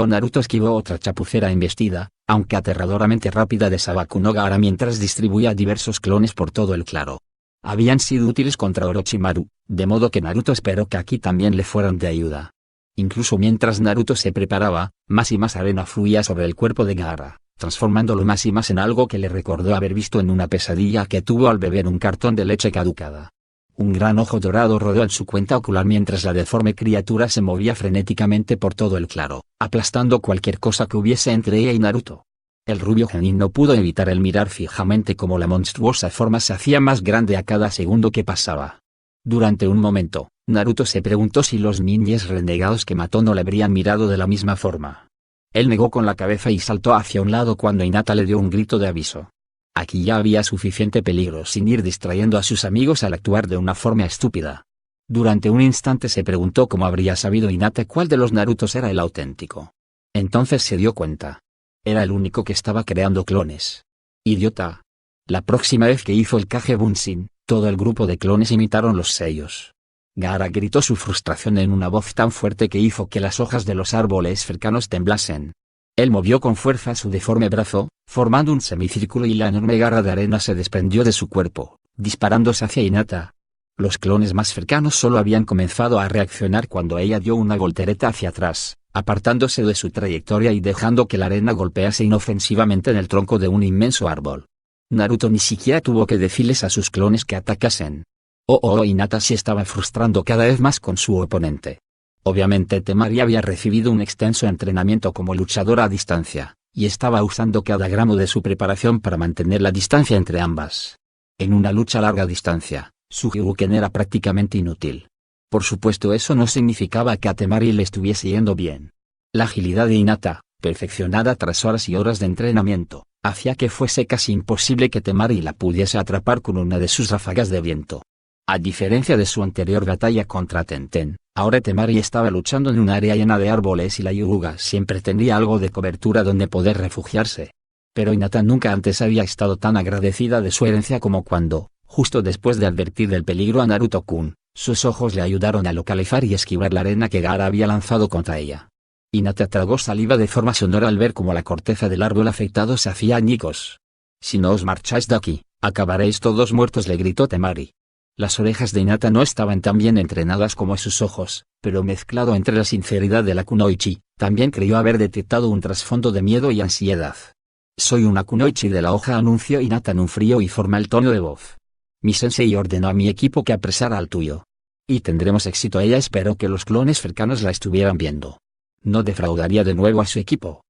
Naruto esquivó otra chapucera embestida, aunque aterradoramente rápida de Sabaku no Gaara mientras distribuía diversos clones por todo el claro. Habían sido útiles contra Orochimaru, de modo que Naruto esperó que aquí también le fueran de ayuda. Incluso mientras Naruto se preparaba, más y más arena fluía sobre el cuerpo de Gaara, transformándolo más y más en algo que le recordó haber visto en una pesadilla que tuvo al beber un cartón de leche caducada. Un gran ojo dorado rodeó en su cuenta ocular mientras la deforme criatura se movía frenéticamente por todo el claro, aplastando cualquier cosa que hubiese entre ella y Naruto. El rubio genin no pudo evitar el mirar fijamente cómo la monstruosa forma se hacía más grande a cada segundo que pasaba. Durante un momento, Naruto se preguntó si los ninjas renegados que mató no le habrían mirado de la misma forma. Él negó con la cabeza y saltó hacia un lado cuando Hinata le dio un grito de aviso. Aquí ya había suficiente peligro sin ir distrayendo a sus amigos al actuar de una forma estúpida. Durante un instante se preguntó cómo habría sabido Hinata cuál de los Narutos era el auténtico. Entonces se dio cuenta. Era el único que estaba creando clones. ¡Idiota! La próxima vez que hizo el Kage Bunshin, todo el grupo de clones imitaron los sellos. Gaara gritó su frustración en una voz tan fuerte que hizo que las hojas de los árboles cercanos temblasen. Él movió con fuerza su deforme brazo, formando un semicírculo y la enorme garra de arena se desprendió de su cuerpo, disparándose hacia Hinata. Los clones más cercanos solo habían comenzado a reaccionar cuando ella dio una voltereta hacia atrás, apartándose de su trayectoria y dejando que la arena golpease inofensivamente en el tronco de un inmenso árbol. Naruto ni siquiera tuvo que decirles a sus clones que atacasen. Hinata se estaba frustrando cada vez más con su oponente. Obviamente Temari había recibido un extenso entrenamiento como luchadora a distancia, y estaba usando cada gramo de su preparación para mantener la distancia entre ambas. En una lucha a larga distancia, su Hyuuken era prácticamente inútil. Por supuesto eso no significaba que a Temari le estuviese yendo bien. La agilidad de Hinata, perfeccionada tras horas y horas de entrenamiento, hacía que fuese casi imposible que Temari la pudiese atrapar con una de sus ráfagas de viento. A diferencia de su anterior batalla contra Tenten, ahora Temari estaba luchando en un área llena de árboles y la Hyuuga siempre tendría algo de cobertura donde poder refugiarse. Pero Hinata nunca antes había estado tan agradecida de su herencia como cuando, justo después de advertir del peligro a Naruto-kun, sus ojos le ayudaron a localizar y esquivar la arena que Gaara había lanzado contra ella. Hinata tragó saliva de forma sonora al ver cómo la corteza del árbol afectado se hacía añicos. «Si no os marcháis de aquí, acabaréis todos muertos», le gritó Temari. Las orejas de Hinata no estaban tan bien entrenadas como sus ojos, pero mezclado entre la sinceridad de la kunoichi, también creyó haber detectado un trasfondo de miedo y ansiedad. «Soy una kunoichi de la hoja», anunció Hinata en un frío y formal tono de voz. «Mi sensei ordenó a mi equipo que apresara al tuyo. Y tendremos éxito». Ella esperó que los clones cercanos la estuvieran viendo. No defraudaría de nuevo a su equipo.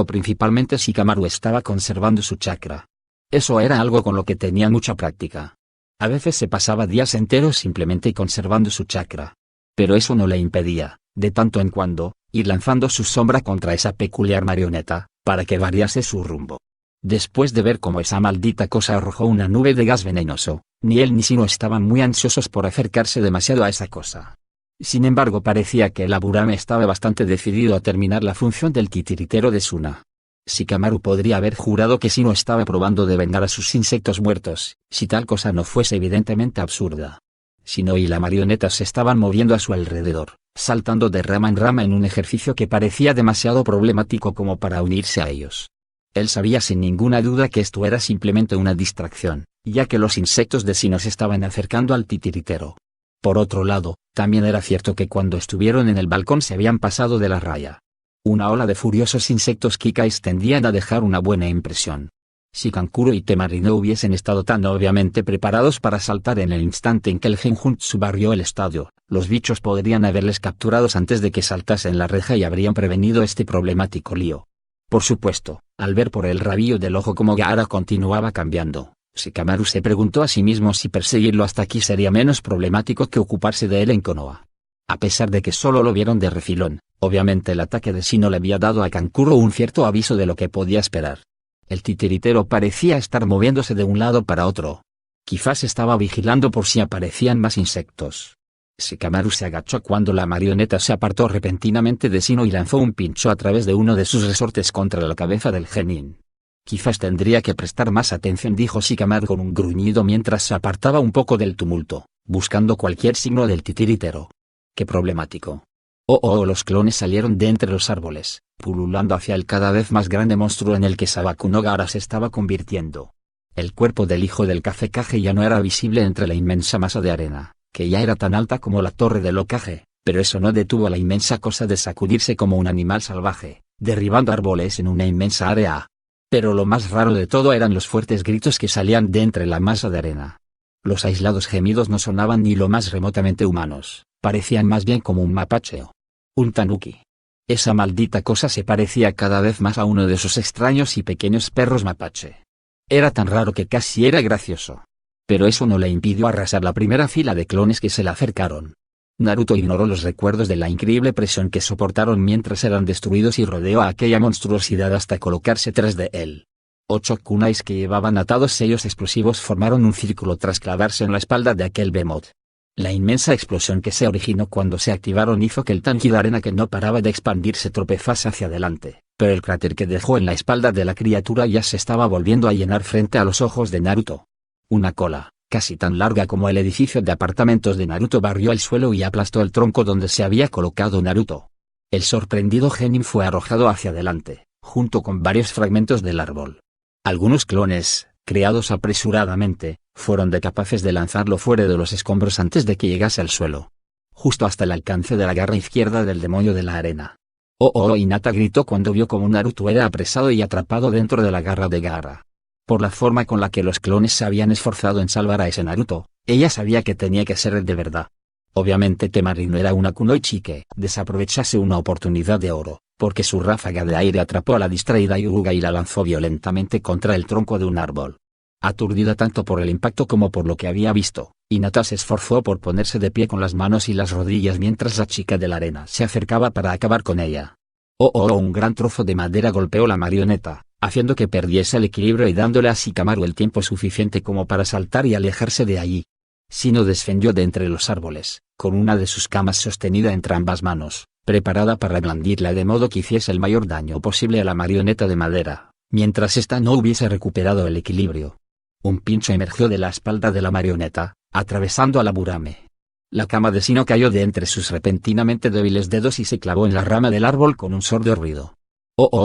Principalmente Shikamaru estaba conservando su chakra. Eso era algo con lo que tenía mucha práctica. A veces se pasaba días enteros simplemente conservando su chakra. Pero eso no le impedía, de tanto en cuando, ir lanzando su sombra contra esa peculiar marioneta, para que variase su rumbo. Después de ver cómo esa maldita cosa arrojó una nube de gas venenoso, ni él ni Shino estaban muy ansiosos por acercarse demasiado a esa cosa. Sin embargo, parecía que el Aburame estaba bastante decidido a terminar la función del titiritero de Suna. Shikamaru podría haber jurado que Shino estaba probando de vengar a sus insectos muertos, si tal cosa no fuese evidentemente absurda. Shino y la marioneta se estaban moviendo a su alrededor, saltando de rama en rama en un ejercicio que parecía demasiado problemático como para unirse a ellos. Él sabía sin ninguna duda que esto era simplemente una distracción, ya que los insectos de Shino se estaban acercando al titiritero. Por otro lado, también era cierto que cuando estuvieron en el balcón se habían pasado de la raya. Una ola de furiosos insectos Kikais tendían a dejar una buena impresión. Si Kankuro y Temari no hubiesen estado tan obviamente preparados para saltar en el instante en que el Genjutsu barrió el estadio, los bichos podrían haberles capturados antes de que saltasen la reja y habrían prevenido este problemático lío. Por supuesto, al ver por el rabillo del ojo cómo Gaara continuaba cambiando, Shikamaru se preguntó a sí mismo si perseguirlo hasta aquí sería menos problemático que ocuparse de él en Konoha. A pesar de que solo lo vieron de refilón, obviamente el ataque de Shino le había dado a Kankuro un cierto aviso de lo que podía esperar. El titiritero parecía estar moviéndose de un lado para otro. Quizás estaba vigilando por si aparecían más insectos. Shikamaru se agachó cuando la marioneta se apartó repentinamente de Shino y lanzó un pincho a través de uno de sus resortes contra la cabeza del genin. Quizás tendría que prestar más atención, dijo Shikamaru con un gruñido mientras se apartaba un poco del tumulto, buscando cualquier signo del titiritero. ¡Qué problemático! Los clones salieron de entre los árboles, pululando hacia el cada vez más grande monstruo en el que Sabaku no Gaara se estaba convirtiendo. El cuerpo del hijo del Kazekage ya no era visible entre la inmensa masa de arena, que ya era tan alta como la torre del Hokage, pero eso no detuvo a la inmensa cosa de sacudirse como un animal salvaje, derribando árboles en una inmensa área. Pero lo más raro de todo eran los fuertes gritos que salían de entre la masa de arena. Los aislados gemidos no sonaban ni lo más remotamente humanos, parecían más bien como un mapache o un tanuki. Esa maldita cosa se parecía cada vez más a uno de esos extraños y pequeños perros mapache. Era tan raro que casi era gracioso. Pero eso no le impidió arrasar la primera fila de clones que se le acercaron. Naruto ignoró los recuerdos de la increíble presión que soportaron mientras eran destruidos y rodeó a aquella monstruosidad hasta colocarse tras de él. 8 kunais que llevaban atados sellos explosivos formaron un círculo tras clavarse en la espalda de aquel behemoth. La inmensa explosión que se originó cuando se activaron hizo que el tanque de arena que no paraba de expandirse tropezase hacia adelante, pero el cráter que dejó en la espalda de la criatura ya se estaba volviendo a llenar frente a los ojos de Naruto. Una cola, casi tan larga como el edificio de apartamentos de Naruto, barrió el suelo y aplastó el tronco donde se había colocado Naruto. El sorprendido Genin fue arrojado hacia adelante, junto con varios fragmentos del árbol. Algunos clones, creados apresuradamente, fueron capaces de lanzarlo fuera de los escombros antes de que llegase al suelo. Justo hasta el alcance de la garra izquierda del demonio de la arena. Hinata gritó cuando vio cómo Naruto era apresado y atrapado dentro de la garra de Gaara. Por la forma con la que los clones se habían esforzado en salvar a ese Naruto, ella sabía que tenía que ser el de verdad. Obviamente Temari no era una kunoichi que desaprovechase una oportunidad de oro, porque su ráfaga de aire atrapó a la distraída Hyuga y la lanzó violentamente contra el tronco de un árbol. Aturdida tanto por el impacto como por lo que había visto, Hinata se esforzó por ponerse de pie con las manos y las rodillas mientras la chica de la arena se acercaba para acabar con ella. Un gran trozo de madera golpeó la marioneta, haciendo que perdiese el equilibrio y dándole a Shikamaru el tiempo suficiente como para saltar y alejarse de allí. Shino descendió de entre los árboles, con una de sus camas sostenida entre ambas manos, preparada para blandirla de modo que hiciese el mayor daño posible a la marioneta de madera, mientras ésta no hubiese recuperado el equilibrio. Un pincho emergió de la espalda de la marioneta, atravesando a la Burame. La cama de Shino cayó de entre sus repentinamente débiles dedos y se clavó en la rama del árbol con un sordo ruido.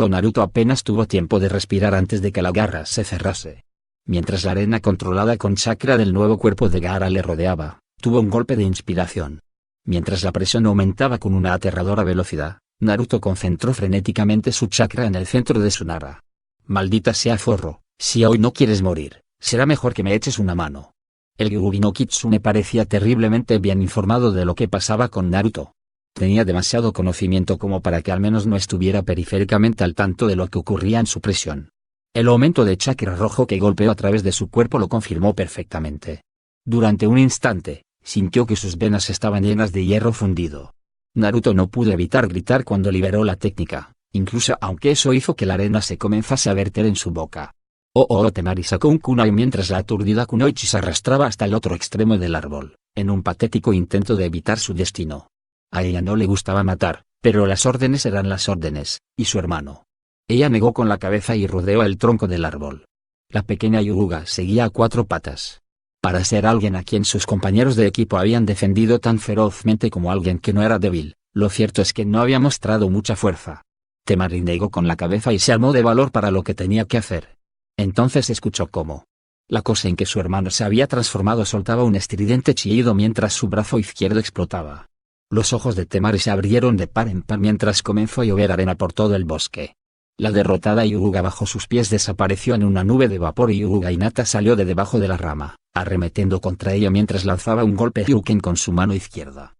Naruto apenas tuvo tiempo de respirar antes de que la garra se cerrase. Mientras la arena controlada con chakra del nuevo cuerpo de Gaara le rodeaba, tuvo un golpe de inspiración. Mientras la presión aumentaba con una aterradora velocidad, Naruto concentró frenéticamente su chakra en el centro de su nara. Maldita sea Zorro, si hoy no quieres morir, será mejor que me eches una mano. El Gyuubi no Kitsune parecía terriblemente bien informado de lo que pasaba con Naruto. Tenía demasiado conocimiento como para que al menos no estuviera periféricamente al tanto de lo que ocurría en su presión. El aumento de chakra rojo que golpeó a través de su cuerpo lo confirmó perfectamente. Durante un instante, sintió que sus venas estaban llenas de hierro fundido. Naruto no pudo evitar gritar cuando liberó la técnica, incluso aunque eso hizo que la arena se comenzase a verter en su boca. Temari sacó un kunai mientras la aturdida kunoichi se arrastraba hasta el otro extremo del árbol, en un patético intento de evitar su destino. A ella no le gustaba matar, pero las órdenes eran las órdenes, y su hermano. Ella negó con la cabeza y rodeó el tronco del árbol. La pequeña Hyuga seguía a 4 patas. Para ser alguien a quien sus compañeros de equipo habían defendido tan ferozmente como alguien que no era débil, lo cierto es que no había mostrado mucha fuerza. Temari negó con la cabeza y se armó de valor para lo que tenía que hacer. Entonces escuchó cómo la cosa en que su hermano se había transformado soltaba un estridente chillido mientras su brazo izquierdo explotaba. Los ojos de Temari se abrieron de par en par mientras comenzó a llover arena por todo el bosque. La derrotada Hyuga bajo sus pies desapareció en una nube de vapor y Hyuga Hinata salió de debajo de la rama, arremetiendo contra ella mientras lanzaba un golpe Hyuken con su mano izquierda.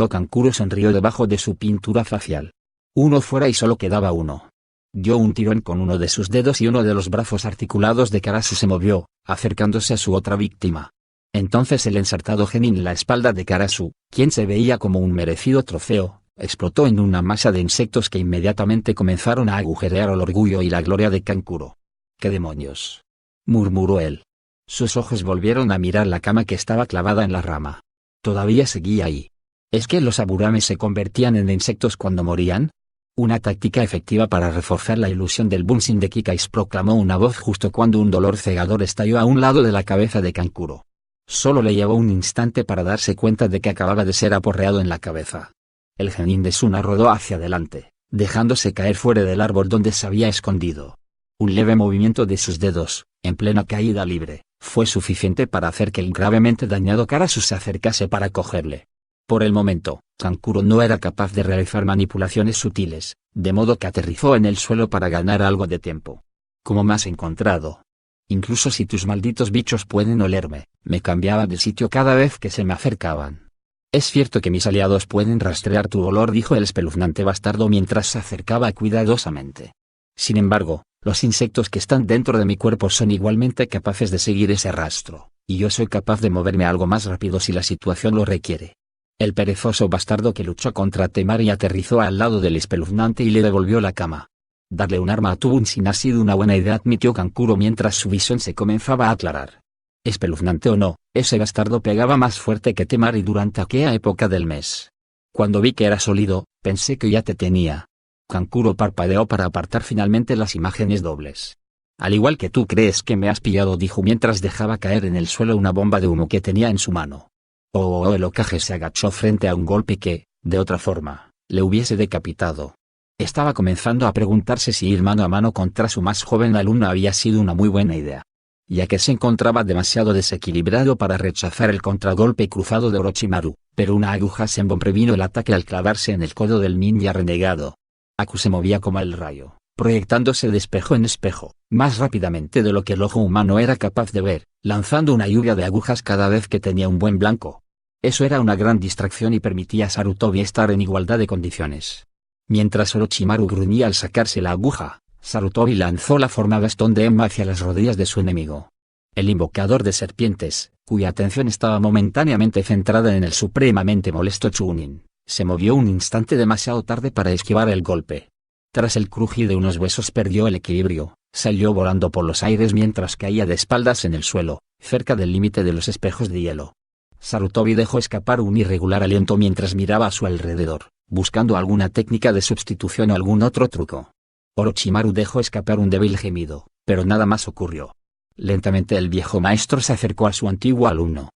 Kankuro sonrió debajo de su pintura facial. Uno fuera y solo quedaba uno. Dio un tirón con uno de sus dedos y uno de los brazos articulados de Karasu se movió, acercándose a su otra víctima. Entonces el ensartado genin en la espalda de Karasu, quien se veía como un merecido trofeo, explotó en una masa de insectos que inmediatamente comenzaron a agujerear el orgullo y la gloria de Kankuro. «¿Qué demonios?», murmuró él. Sus ojos volvieron a mirar la cama que estaba clavada en la rama. Todavía seguía ahí. ¿Es que los Aburame se convertían en insectos cuando morían? Una táctica efectiva para reforzar la ilusión del Bunshin de Kikais, proclamó una voz justo cuando un dolor cegador estalló a un lado de la cabeza de Kankuro. Solo le llevó un instante para darse cuenta de que acababa de ser aporreado en la cabeza. El genin de Suna rodó hacia adelante, dejándose caer fuera del árbol donde se había escondido. Un leve movimiento de sus dedos, en plena caída libre, fue suficiente para hacer que el gravemente dañado Karasu se acercase para cogerle. Por el momento, Kankuro no era capaz de realizar manipulaciones sutiles, de modo que aterrizó en el suelo para ganar algo de tiempo. ¿Cómo me has encontrado?, Incluso si tus malditos bichos pueden olerme, me cambiaba de sitio cada vez que se me acercaban. Es cierto que mis aliados pueden rastrear tu olor, dijo el espeluznante bastardo mientras se acercaba cuidadosamente. Sin embargo, los insectos que están dentro de mi cuerpo son igualmente capaces de seguir ese rastro, y yo soy capaz de moverme algo más rápido si la situación lo requiere. El perezoso bastardo que luchó contra Temari aterrizó al lado del espeluznante y le devolvió la cama. Darle un arma a Tubunsin ha sido una buena idea, admitió Kankuro mientras su visión se comenzaba a aclarar. Espeluznante o no, ese bastardo pegaba más fuerte que Temari durante aquella época del mes. Cuando vi que era sólido, pensé que ya te tenía. Kankuro parpadeó para apartar finalmente las imágenes dobles. Al igual que tú crees que me has pillado, dijo mientras dejaba caer en el suelo una bomba de humo que tenía en su mano. El Hokage se agachó frente a un golpe que, de otra forma, le hubiese decapitado. Estaba comenzando a preguntarse si ir mano a mano contra su más joven alumno había sido una muy buena idea, ya que se encontraba demasiado desequilibrado para rechazar el contragolpe cruzado de Orochimaru, pero una aguja Senbon previno el ataque al clavarse en el codo del ninja renegado. Aku se movía como el rayo, proyectándose de espejo en espejo, más rápidamente de lo que el ojo humano era capaz de ver, lanzando una lluvia de agujas cada vez que tenía un buen blanco. Eso era una gran distracción y permitía a Sarutobi estar en igualdad de condiciones. Mientras Orochimaru gruñía al sacarse la aguja, Sarutobi lanzó la forma bastón de Emma hacia las rodillas de su enemigo. El invocador de serpientes, cuya atención estaba momentáneamente centrada en el supremamente molesto Chunin, se movió un instante demasiado tarde para esquivar el golpe. Tras el crujir de unos huesos perdió el equilibrio, salió volando por los aires mientras caía de espaldas en el suelo, cerca del límite de los espejos de hielo. Sarutobi dejó escapar un irregular aliento mientras miraba a su alrededor, buscando alguna técnica de sustitución o algún otro truco. Orochimaru dejó escapar un débil gemido, pero nada más ocurrió. Lentamente el viejo maestro se acercó a su antiguo alumno.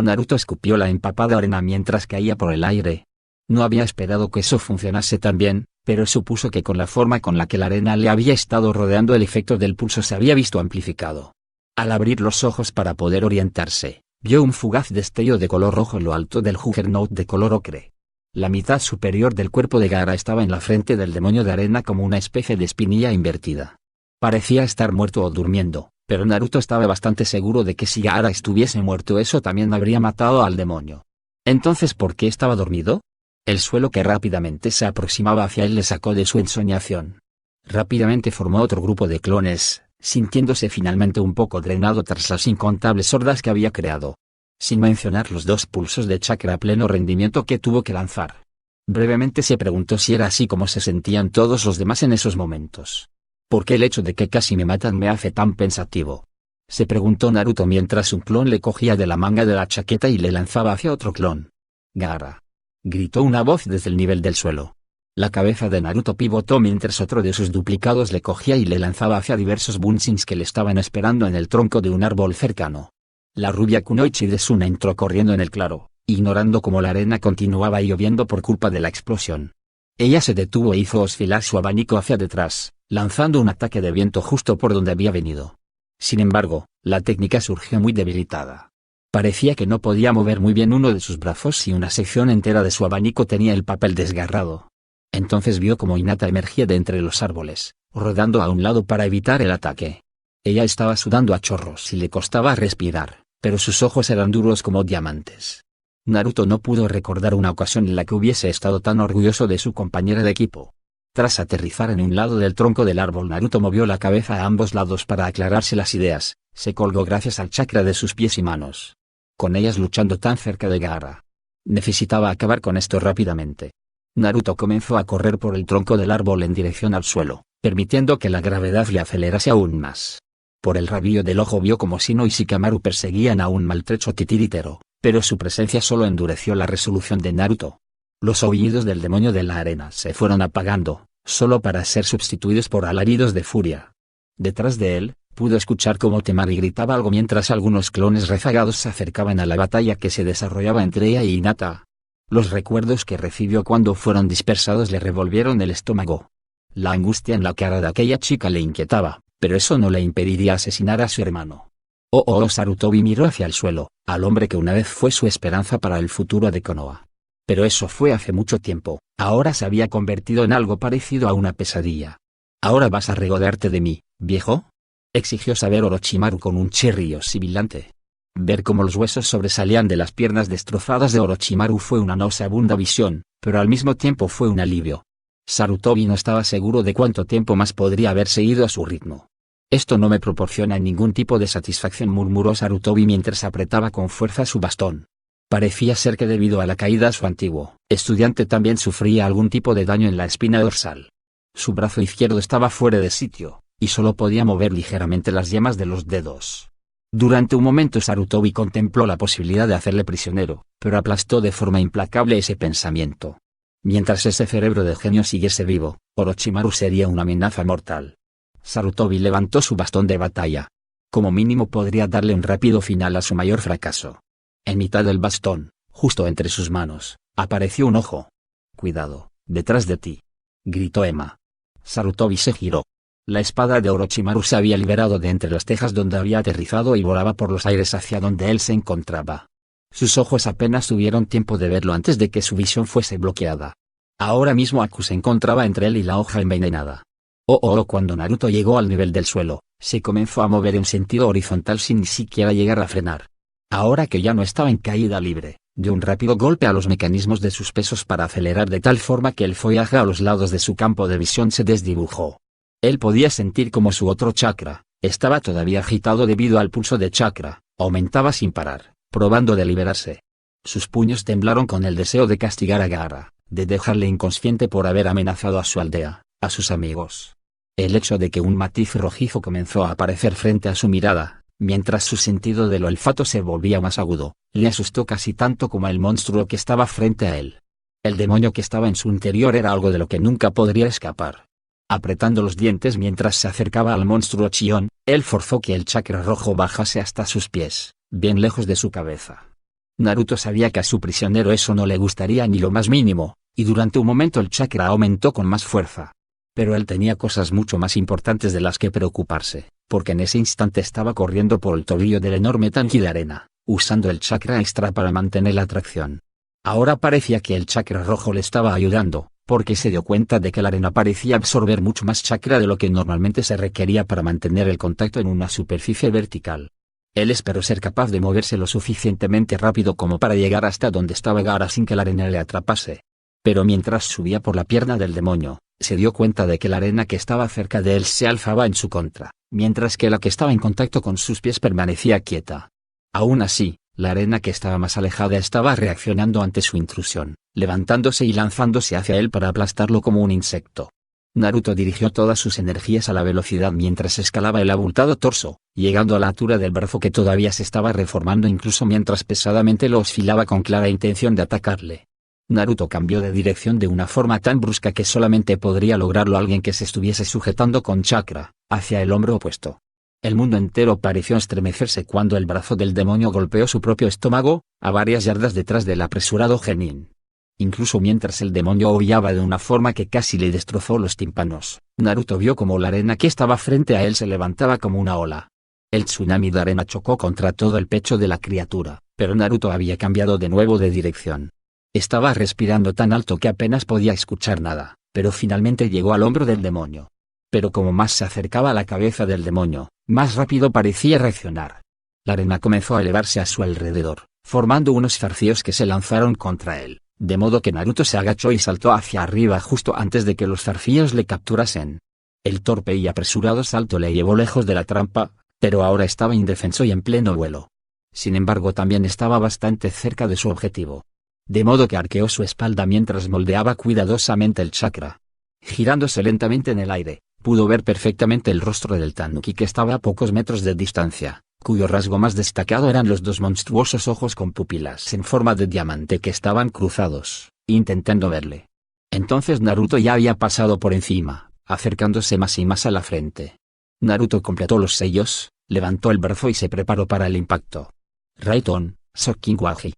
Naruto escupió la empapada arena mientras caía por el aire. No había esperado que eso funcionase tan bien, pero supuso que con la forma con la que la arena le había estado rodeando el efecto del pulso se había visto amplificado. Al abrir los ojos para poder orientarse, vio un fugaz destello de color rojo en lo alto del Juggernaut de color ocre. La mitad superior del cuerpo de Gaara estaba en la frente del demonio de arena como una especie de espinilla invertida. Parecía estar muerto o durmiendo, pero Naruto estaba bastante seguro de que si Gaara estuviese muerto eso también habría matado al demonio. Entonces, ¿por qué estaba dormido? El suelo que rápidamente se aproximaba hacia él le sacó de su ensoñación. Rápidamente formó otro grupo de clones, sintiéndose finalmente un poco drenado tras las incontables hordas que había creado. Sin mencionar los 2 pulsos de chakra a pleno rendimiento que tuvo que lanzar. Brevemente se preguntó si era así como se sentían todos los demás en esos momentos. ¿Por qué el hecho de que casi me matan me hace tan pensativo? Se preguntó Naruto mientras un clon le cogía de la manga de la chaqueta y le lanzaba hacia otro clon. Gaara. Gritó una voz desde el nivel del suelo. La cabeza de Naruto pivotó mientras otro de sus duplicados le cogía y le lanzaba hacia diversos bunshins que le estaban esperando en el tronco de un árbol cercano. La rubia Kunoichi de Suna entró corriendo en el claro, ignorando cómo la arena continuaba lloviendo por culpa de la explosión. Ella se detuvo e hizo oscilar su abanico hacia detrás, lanzando un ataque de viento justo por donde había venido. Sin embargo, la técnica surgió muy debilitada. Parecía que no podía mover muy bien uno de sus brazos y una sección entera de su abanico tenía el papel desgarrado. Entonces vio como Hinata emergía de entre los árboles, rodando a un lado para evitar el ataque. Ella estaba sudando a chorros y le costaba respirar, pero sus ojos eran duros como diamantes. Naruto no pudo recordar una ocasión en la que hubiese estado tan orgulloso de su compañera de equipo. Tras aterrizar en un lado del tronco del árbol, Naruto movió la cabeza a ambos lados para aclararse las ideas, se colgó gracias al chakra de sus pies y manos. Con ellas luchando tan cerca de Gaara. Necesitaba acabar con esto rápidamente. Naruto comenzó a correr por el tronco del árbol en dirección al suelo, permitiendo que la gravedad le acelerase aún más. Por el rabillo del ojo vio como Shino y Shikamaru perseguían a un maltrecho titiritero, pero su presencia solo endureció la resolución de Naruto. Los aullidos del demonio de la arena se fueron apagando, solo para ser sustituidos por alaridos de furia. Detrás de él, pudo escuchar cómo Temari gritaba algo mientras algunos clones rezagados se acercaban a la batalla que se desarrollaba entre ella y Hinata. Los recuerdos que recibió cuando fueron dispersados le revolvieron el estómago. La angustia en la cara de aquella chica le inquietaba, pero eso no le impediría asesinar a su hermano. Sarutobi miró hacia el suelo, al hombre que una vez fue su esperanza para el futuro de Konoha. Pero eso fue hace mucho tiempo, ahora se había convertido en algo parecido a una pesadilla. ¿Ahora vas a regodarte de mí, viejo? exigió saber Orochimaru con un chirrido sibilante. Ver cómo los huesos sobresalían de las piernas destrozadas de Orochimaru fue una nauseabunda visión, pero al mismo tiempo fue un alivio. Sarutobi no estaba seguro de cuánto tiempo más podría haber seguido a su ritmo. Esto no me proporciona ningún tipo de satisfacción, murmuró Sarutobi mientras apretaba con fuerza su bastón. Parecía ser que debido a la caída su antiguo estudiante también sufría algún tipo de daño en la espina dorsal. Su brazo izquierdo estaba fuera de sitio, y solo podía mover ligeramente las yemas de los dedos. Durante un momento Sarutobi contempló la posibilidad de hacerle prisionero, pero aplastó de forma implacable ese pensamiento. Mientras ese cerebro de genio siguiese vivo, Orochimaru sería una amenaza mortal. Sarutobi levantó su bastón de batalla. Como mínimo podría darle un rápido final a su mayor fracaso. En mitad del bastón, justo entre sus manos, apareció un ojo. «Cuidado, detrás de ti», gritó Emma. Sarutobi se giró. La espada de Orochimaru se había liberado de entre las tejas donde había aterrizado y volaba por los aires hacia donde él se encontraba. Sus ojos apenas tuvieron tiempo de verlo antes de que su visión fuese bloqueada. Ahora mismo Aku se encontraba entre él y la hoja envenenada. Cuando Naruto llegó al nivel del suelo, se comenzó a mover en sentido horizontal sin ni siquiera llegar a frenar. Ahora que ya no estaba en caída libre, dio un rápido golpe a los mecanismos de sus pesos para acelerar de tal forma que el follaje a los lados de su campo de visión se desdibujó. Él podía sentir como su otro chakra estaba todavía agitado debido al pulso de chakra, aumentaba sin parar, probando de liberarse. Sus puños temblaron con el deseo de castigar a Gaara, de dejarle inconsciente por haber amenazado a su aldea, a sus amigos. El hecho de que un matiz rojizo comenzó a aparecer frente a su mirada, mientras su sentido del olfato se volvía más agudo, le asustó casi tanto como el monstruo que estaba frente a él. El demonio que estaba en su interior era algo de lo que nunca podría escapar. Apretando los dientes mientras se acercaba al monstruo Chion, él forzó que el chakra rojo bajase hasta sus pies, bien lejos de su cabeza. Naruto sabía que a su prisionero eso no le gustaría ni lo más mínimo, y durante un momento el chakra aumentó con más fuerza. Pero él tenía cosas mucho más importantes de las que preocuparse, porque en ese instante estaba corriendo por el tobillo del enorme tanque de arena, usando el chakra extra para mantener la atracción. Ahora parecía que el chakra rojo le estaba ayudando, porque se dio cuenta de que la arena parecía absorber mucho más chakra de lo que normalmente se requería para mantener el contacto en una superficie vertical. Él esperó ser capaz de moverse lo suficientemente rápido como para llegar hasta donde estaba Gaara sin que la arena le atrapase. Pero mientras subía por la pierna del demonio, se dio cuenta de que la arena que estaba cerca de él se alzaba en su contra, mientras que la que estaba en contacto con sus pies permanecía quieta. Aún así, la arena que estaba más alejada estaba reaccionando ante su intrusión, levantándose y lanzándose hacia él para aplastarlo como un insecto. Naruto dirigió todas sus energías a la velocidad mientras escalaba el abultado torso, llegando a la altura del brazo que todavía se estaba reformando incluso mientras pesadamente lo oscilaba con clara intención de atacarle. Naruto cambió de dirección de una forma tan brusca que solamente podría lograrlo alguien que se estuviese sujetando con chakra, hacia el hombro opuesto. El mundo entero pareció estremecerse cuando el brazo del demonio golpeó su propio estómago, a varias yardas detrás del apresurado Genin. Incluso mientras el demonio aullaba de una forma que casi le destrozó los tímpanos, Naruto vio como la arena que estaba frente a él se levantaba como una ola. El tsunami de arena chocó contra todo el pecho de la criatura, pero Naruto había cambiado de nuevo de dirección. Estaba respirando tan alto que apenas podía escuchar nada, pero finalmente llegó al hombro del demonio. Pero como más se acercaba a la cabeza del demonio, más rápido parecía reaccionar. La arena comenzó a elevarse a su alrededor, formando unos zarcillos que se lanzaron contra él, de modo que Naruto se agachó y saltó hacia arriba justo antes de que los zarcillos le capturasen. El torpe y apresurado salto le llevó lejos de la trampa, pero ahora estaba indefenso y en pleno vuelo. Sin embargo, también estaba bastante cerca de su objetivo. De modo que arqueó su espalda mientras moldeaba cuidadosamente el chakra. Girándose lentamente en el aire, pudo ver perfectamente el rostro del Tanuki que estaba a pocos metros de distancia, cuyo rasgo más destacado eran los dos monstruosos ojos con pupilas en forma de diamante que estaban cruzados, intentando verle. Entonces Naruto ya había pasado por encima, acercándose más y más a la frente. Naruto completó los sellos, levantó el brazo y se preparó para el impacto. Raiton, Sokinwaji.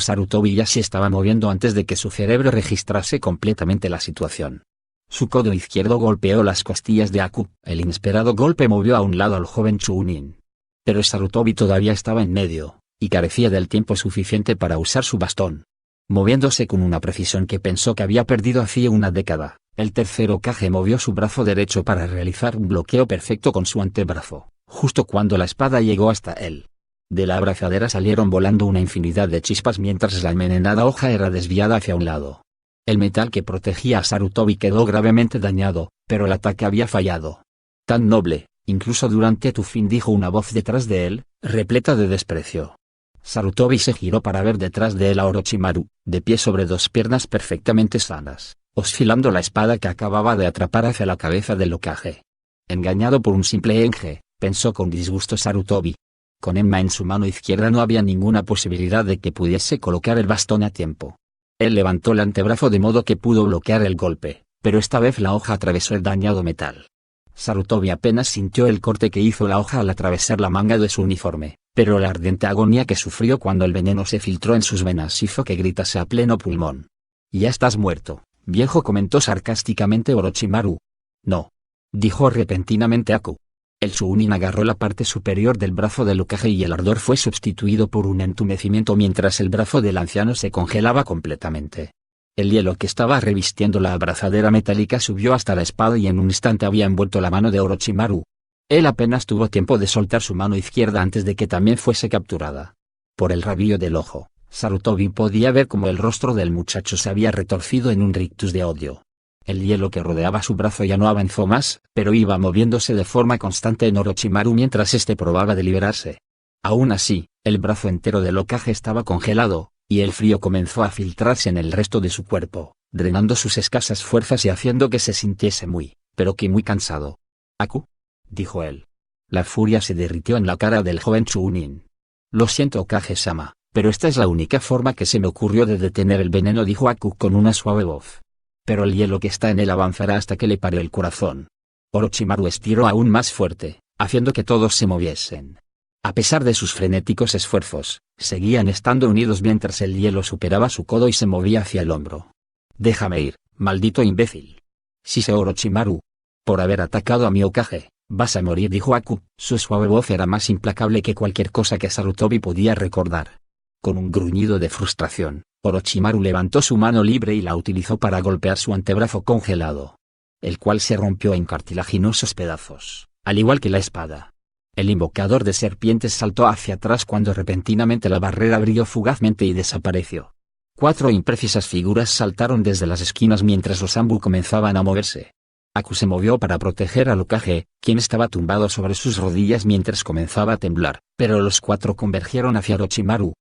Sarutobi ya se estaba moviendo antes de que su cerebro registrase completamente la situación. Su codo izquierdo golpeó las costillas de Aku. El inesperado golpe movió a un lado al joven Chunin. Pero Sarutobi todavía estaba en medio, y carecía del tiempo suficiente para usar su bastón. Moviéndose con una precisión que pensó que había perdido hacía una década, El tercer Hokage movió su brazo derecho para realizar un bloqueo perfecto con su antebrazo, justo cuando la espada llegó hasta él. De la abrazadera salieron volando una infinidad de chispas mientras la envenenada hoja era desviada hacia un lado. El metal que protegía a Sarutobi quedó gravemente dañado, pero el ataque había fallado. Tan noble, incluso durante tu fin, dijo una voz detrás de él, repleta de desprecio. Sarutobi se giró para ver detrás de él a Orochimaru, de pie sobre dos piernas perfectamente sanas, oscilando la espada que acababa de atrapar hacia la cabeza del Hokage. Engañado por un simple Enge, pensó con disgusto Sarutobi. Con Enma en su mano izquierda no había ninguna posibilidad de que pudiese colocar el bastón a tiempo. Él levantó el antebrazo de modo que pudo bloquear el golpe, pero esta vez la hoja atravesó el dañado metal. Sarutobi apenas sintió el corte que hizo la hoja al atravesar la manga de su uniforme, pero la ardiente agonía que sufrió cuando el veneno se filtró en sus venas hizo que gritase a pleno pulmón. «Ya estás muerto, viejo», comentó sarcásticamente Orochimaru. «No», dijo repentinamente Aku. El Chunin agarró la parte superior del brazo del Hokage y el ardor fue sustituido por un entumecimiento mientras el brazo del anciano se congelaba completamente. El hielo que estaba revistiendo la abrazadera metálica subió hasta la espada y en un instante había envuelto la mano de Orochimaru. Él apenas tuvo tiempo de soltar su mano izquierda antes de que también fuese capturada. Por el rabillo del ojo, Sarutobi podía ver cómo el rostro del muchacho se había retorcido en un rictus de odio. El hielo que rodeaba su brazo ya no avanzó más, pero iba moviéndose de forma constante en Orochimaru mientras éste probaba de liberarse. Aún así, el brazo entero del Hokage estaba congelado, y el frío comenzó a filtrarse en el resto de su cuerpo, drenando sus escasas fuerzas y haciendo que se sintiese muy, pero que muy cansado. «Aku», dijo él. La furia se derritió en la cara del joven Chunin. «Lo siento, Hokage-sama, pero esta es la única forma que se me ocurrió de detener el veneno», dijo Aku con una suave voz. «Pero el hielo que está en él avanzará hasta que le pare el corazón». Orochimaru estiró aún más fuerte, haciendo que todos se moviesen. A pesar de sus frenéticos esfuerzos, seguían estando unidos mientras el hielo superaba su codo y se movía hacia el hombro. «Déjame ir, maldito imbécil». «Sí, Orochimaru. Por haber atacado a mi Hokage, vas a morir», dijo Aku. Su suave voz era más implacable que cualquier cosa que Sarutobi podía recordar. Con un gruñido de frustración, Orochimaru levantó su mano libre y la utilizó para golpear su antebrazo congelado, el cual se rompió en cartilaginosos pedazos, al igual que la espada. El invocador de serpientes saltó hacia atrás cuando repentinamente la barrera brilló fugazmente y desapareció. 4 imprecisas figuras saltaron desde las esquinas mientras los Anbu comenzaban a moverse. Aku se movió para proteger al Hokage, quien estaba tumbado sobre sus rodillas mientras comenzaba a temblar, pero los 4 convergieron hacia Orochimaru.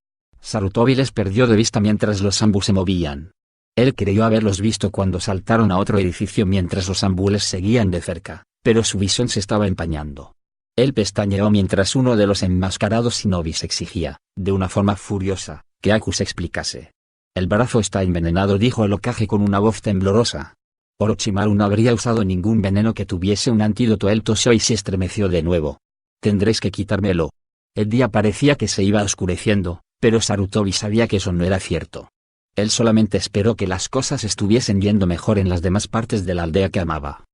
Sarutobi les perdió de vista mientras los Anbu se movían. Él creyó haberlos visto cuando saltaron a otro edificio mientras los Anbu les seguían de cerca, pero su visión se estaba empañando. Él pestañeó mientras uno de los enmascarados shinobis exigía, de una forma furiosa, que Aku se explicase. «El brazo está envenenado», dijo el Hokage con una voz temblorosa. Orochimaru no habría usado ningún veneno que tuviese un antídoto. Él tosió y se estremeció de nuevo. «Tendréis que quitármelo». El día parecía que se iba oscureciendo, pero Sarutobi sabía que eso no era cierto. Él solamente esperó que las cosas estuviesen yendo mejor en las demás partes de la aldea que amaba.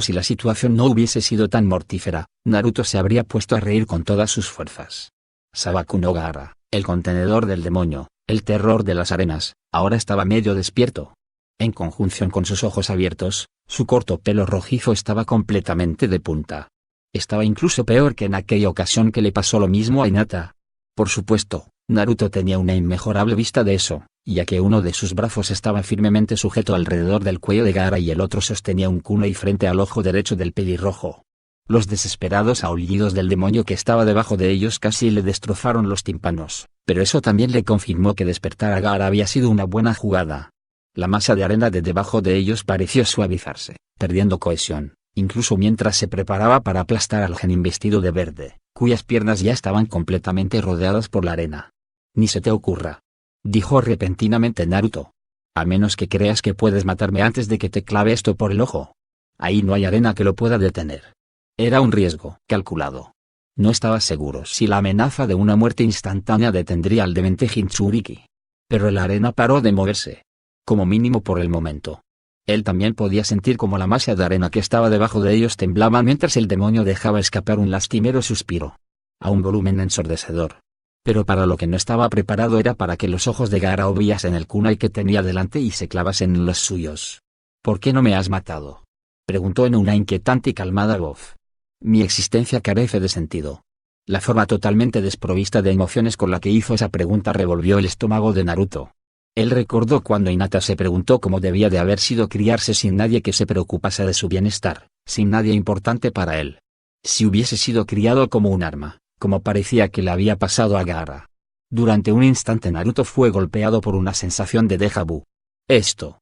Si la situación no hubiese sido tan mortífera, Naruto se habría puesto a reír con todas sus fuerzas. Sabaku no Gaara, el contenedor del demonio, el terror de las arenas, ahora estaba medio despierto. En conjunción con sus ojos abiertos, su corto pelo rojizo estaba completamente de punta. Estaba incluso peor que en aquella ocasión que le pasó lo mismo a Hinata. Por supuesto, Naruto tenía una inmejorable vista de eso, ya que uno de sus brazos estaba firmemente sujeto alrededor del cuello de Gaara y el otro sostenía un kunai frente al ojo derecho del pelirrojo. Los desesperados aullidos del demonio que estaba debajo de ellos casi le destrozaron los tímpanos, pero eso también le confirmó que despertar a Gaara había sido una buena jugada. La masa de arena de debajo de ellos pareció suavizarse, perdiendo cohesión, incluso mientras se preparaba para aplastar al genin vestido de verde, cuyas piernas ya estaban completamente rodeadas por la arena. «Ni se te ocurra», dijo repentinamente Naruto. «A menos que creas que puedes matarme antes de que te clave esto por el ojo. Ahí no hay arena que lo pueda detener». Era un riesgo calculado. No estaba seguro si la amenaza de una muerte instantánea detendría al demente Jinchuriki. Pero la arena paró de moverse. Como mínimo por el momento. Él también podía sentir como la masa de arena que estaba debajo de ellos temblaba mientras el demonio dejaba escapar un lastimero suspiro. A un volumen ensordecedor. Pero para lo que no estaba preparado era para que los ojos de Gaara obviasen el kunai que tenía delante y se clavasen en los suyos. ¿Por qué no me has matado?, preguntó en una inquietante y calmada voz. Mi existencia carece de sentido. La forma totalmente desprovista de emociones con la que hizo esa pregunta revolvió el estómago de Naruto. Él recordó cuando Hinata se preguntó cómo debía de haber sido criarse sin nadie que se preocupase de su bienestar, sin nadie importante para él. Si hubiese sido criado como un arma, como parecía que le había pasado a Gaara. Durante un instante Naruto fue golpeado por una sensación de déjà vu. Esto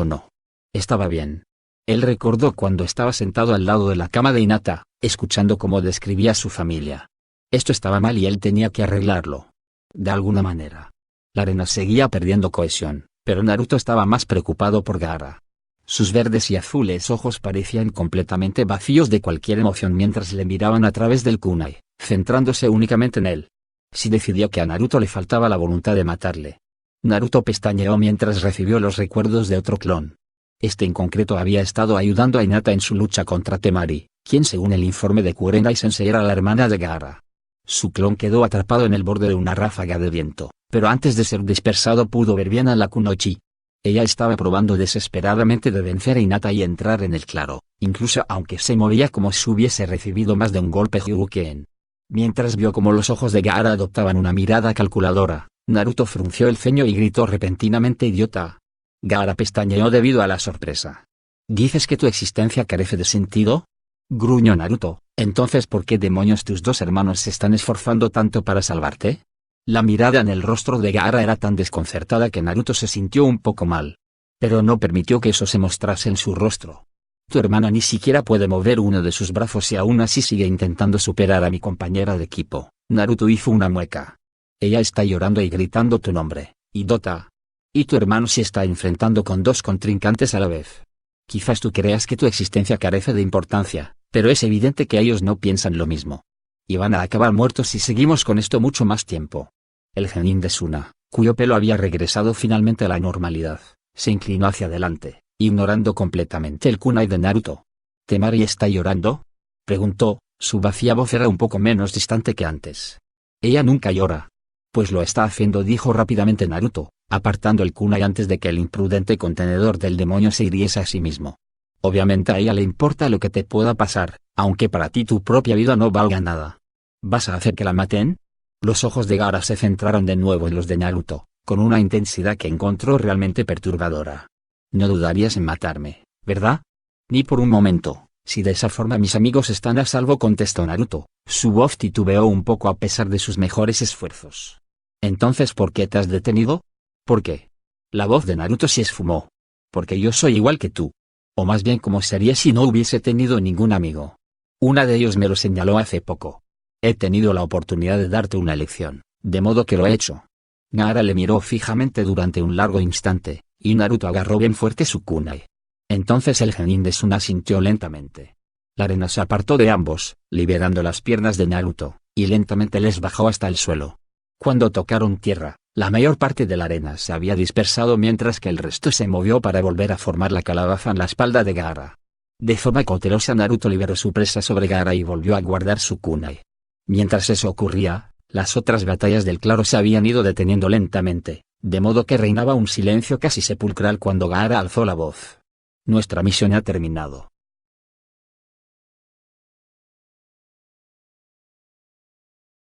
no estaba bien. Él recordó cuando estaba sentado al lado de la cama de Hinata, escuchando cómo describía a su familia. Esto estaba mal y él tenía que arreglarlo. De alguna manera. La arena seguía perdiendo cohesión, pero Naruto estaba más preocupado por Gaara. Sus verdes y azules ojos parecían completamente vacíos de cualquier emoción mientras le miraban a través del kunai, centrándose únicamente en él. Sí decidió que a Naruto le faltaba la voluntad de matarle. Naruto pestañeó mientras recibió los recuerdos de otro clon. Este en concreto había estado ayudando a Hinata en su lucha contra Temari, quien según el informe de Kurenai-sensei era la hermana de Gaara. Su clon quedó atrapado en el borde de una ráfaga de viento, pero antes de ser dispersado pudo ver bien a la Kunoichi. Ella estaba probando desesperadamente de vencer a Hinata y entrar en el claro, incluso aunque se movía como si hubiese recibido más de un golpe Hyuuken. Mientras vio cómo los ojos de Gaara adoptaban una mirada calculadora, Naruto frunció el ceño y gritó repentinamente idiota. Gaara pestañeó debido a la sorpresa. ¿Dices que tu existencia carece de sentido?, gruñó Naruto. Entonces ¿por qué demonios tus dos hermanos se están esforzando tanto para salvarte? La mirada en el rostro de Gaara era tan desconcertada que Naruto se sintió un poco mal. Pero no permitió que eso se mostrase en su rostro. Tu hermana ni siquiera puede mover uno de sus brazos y aún así sigue intentando superar a mi compañera de equipo. Naruto hizo una mueca. Ella está llorando y gritando tu nombre, Hidota. Y tu hermano se está enfrentando con dos contrincantes a la vez. Quizás tú creas que tu existencia carece de importancia, pero es evidente que ellos no piensan lo mismo. Y van a acabar muertos si seguimos con esto mucho más tiempo. El genin de Suna, cuyo pelo había regresado finalmente a la normalidad, se inclinó hacia adelante, ignorando completamente el kunai de Naruto. ¿Temari está llorando?, preguntó, su vacía voz era un poco menos distante que antes. Ella nunca llora. Pues lo está haciendo, dijo rápidamente Naruto, apartando el kunai antes de que el imprudente contenedor del demonio se hiriese a sí mismo. Obviamente a ella le importa lo que te pueda pasar, aunque para ti tu propia vida no valga nada. ¿Vas a hacer que la maten? Los ojos de Gaara se centraron de nuevo en los de Naruto, con una intensidad que encontró realmente perturbadora. No dudarías en matarme, ¿verdad? Ni por un momento. Si de esa forma mis amigos están a salvo, contestó Naruto. Su voz titubeó un poco a pesar de sus mejores esfuerzos. Entonces ¿por qué te has detenido? ¿Por qué? La voz de Naruto se esfumó. Porque yo soy igual que tú. O más bien como sería si no hubiese tenido ningún amigo. Una de ellos me lo señaló hace poco. He tenido la oportunidad de darte una lección, de modo que lo he hecho. Gaara le miró fijamente durante un largo instante, y Naruto agarró bien fuerte su kunai. Entonces el genin de Suna sintió lentamente. La arena se apartó de ambos, liberando las piernas de Naruto, y lentamente les bajó hasta el suelo. Cuando tocaron tierra, la mayor parte de la arena se había dispersado mientras que el resto se movió para volver a formar la calabaza en la espalda de Gaara. De forma cautelosa Naruto liberó su presa sobre Gaara y volvió a guardar su kunai. Mientras eso ocurría, las otras batallas del claro se habían ido deteniendo lentamente, de modo que reinaba un silencio casi sepulcral cuando Gaara alzó la voz. Nuestra misión ha terminado.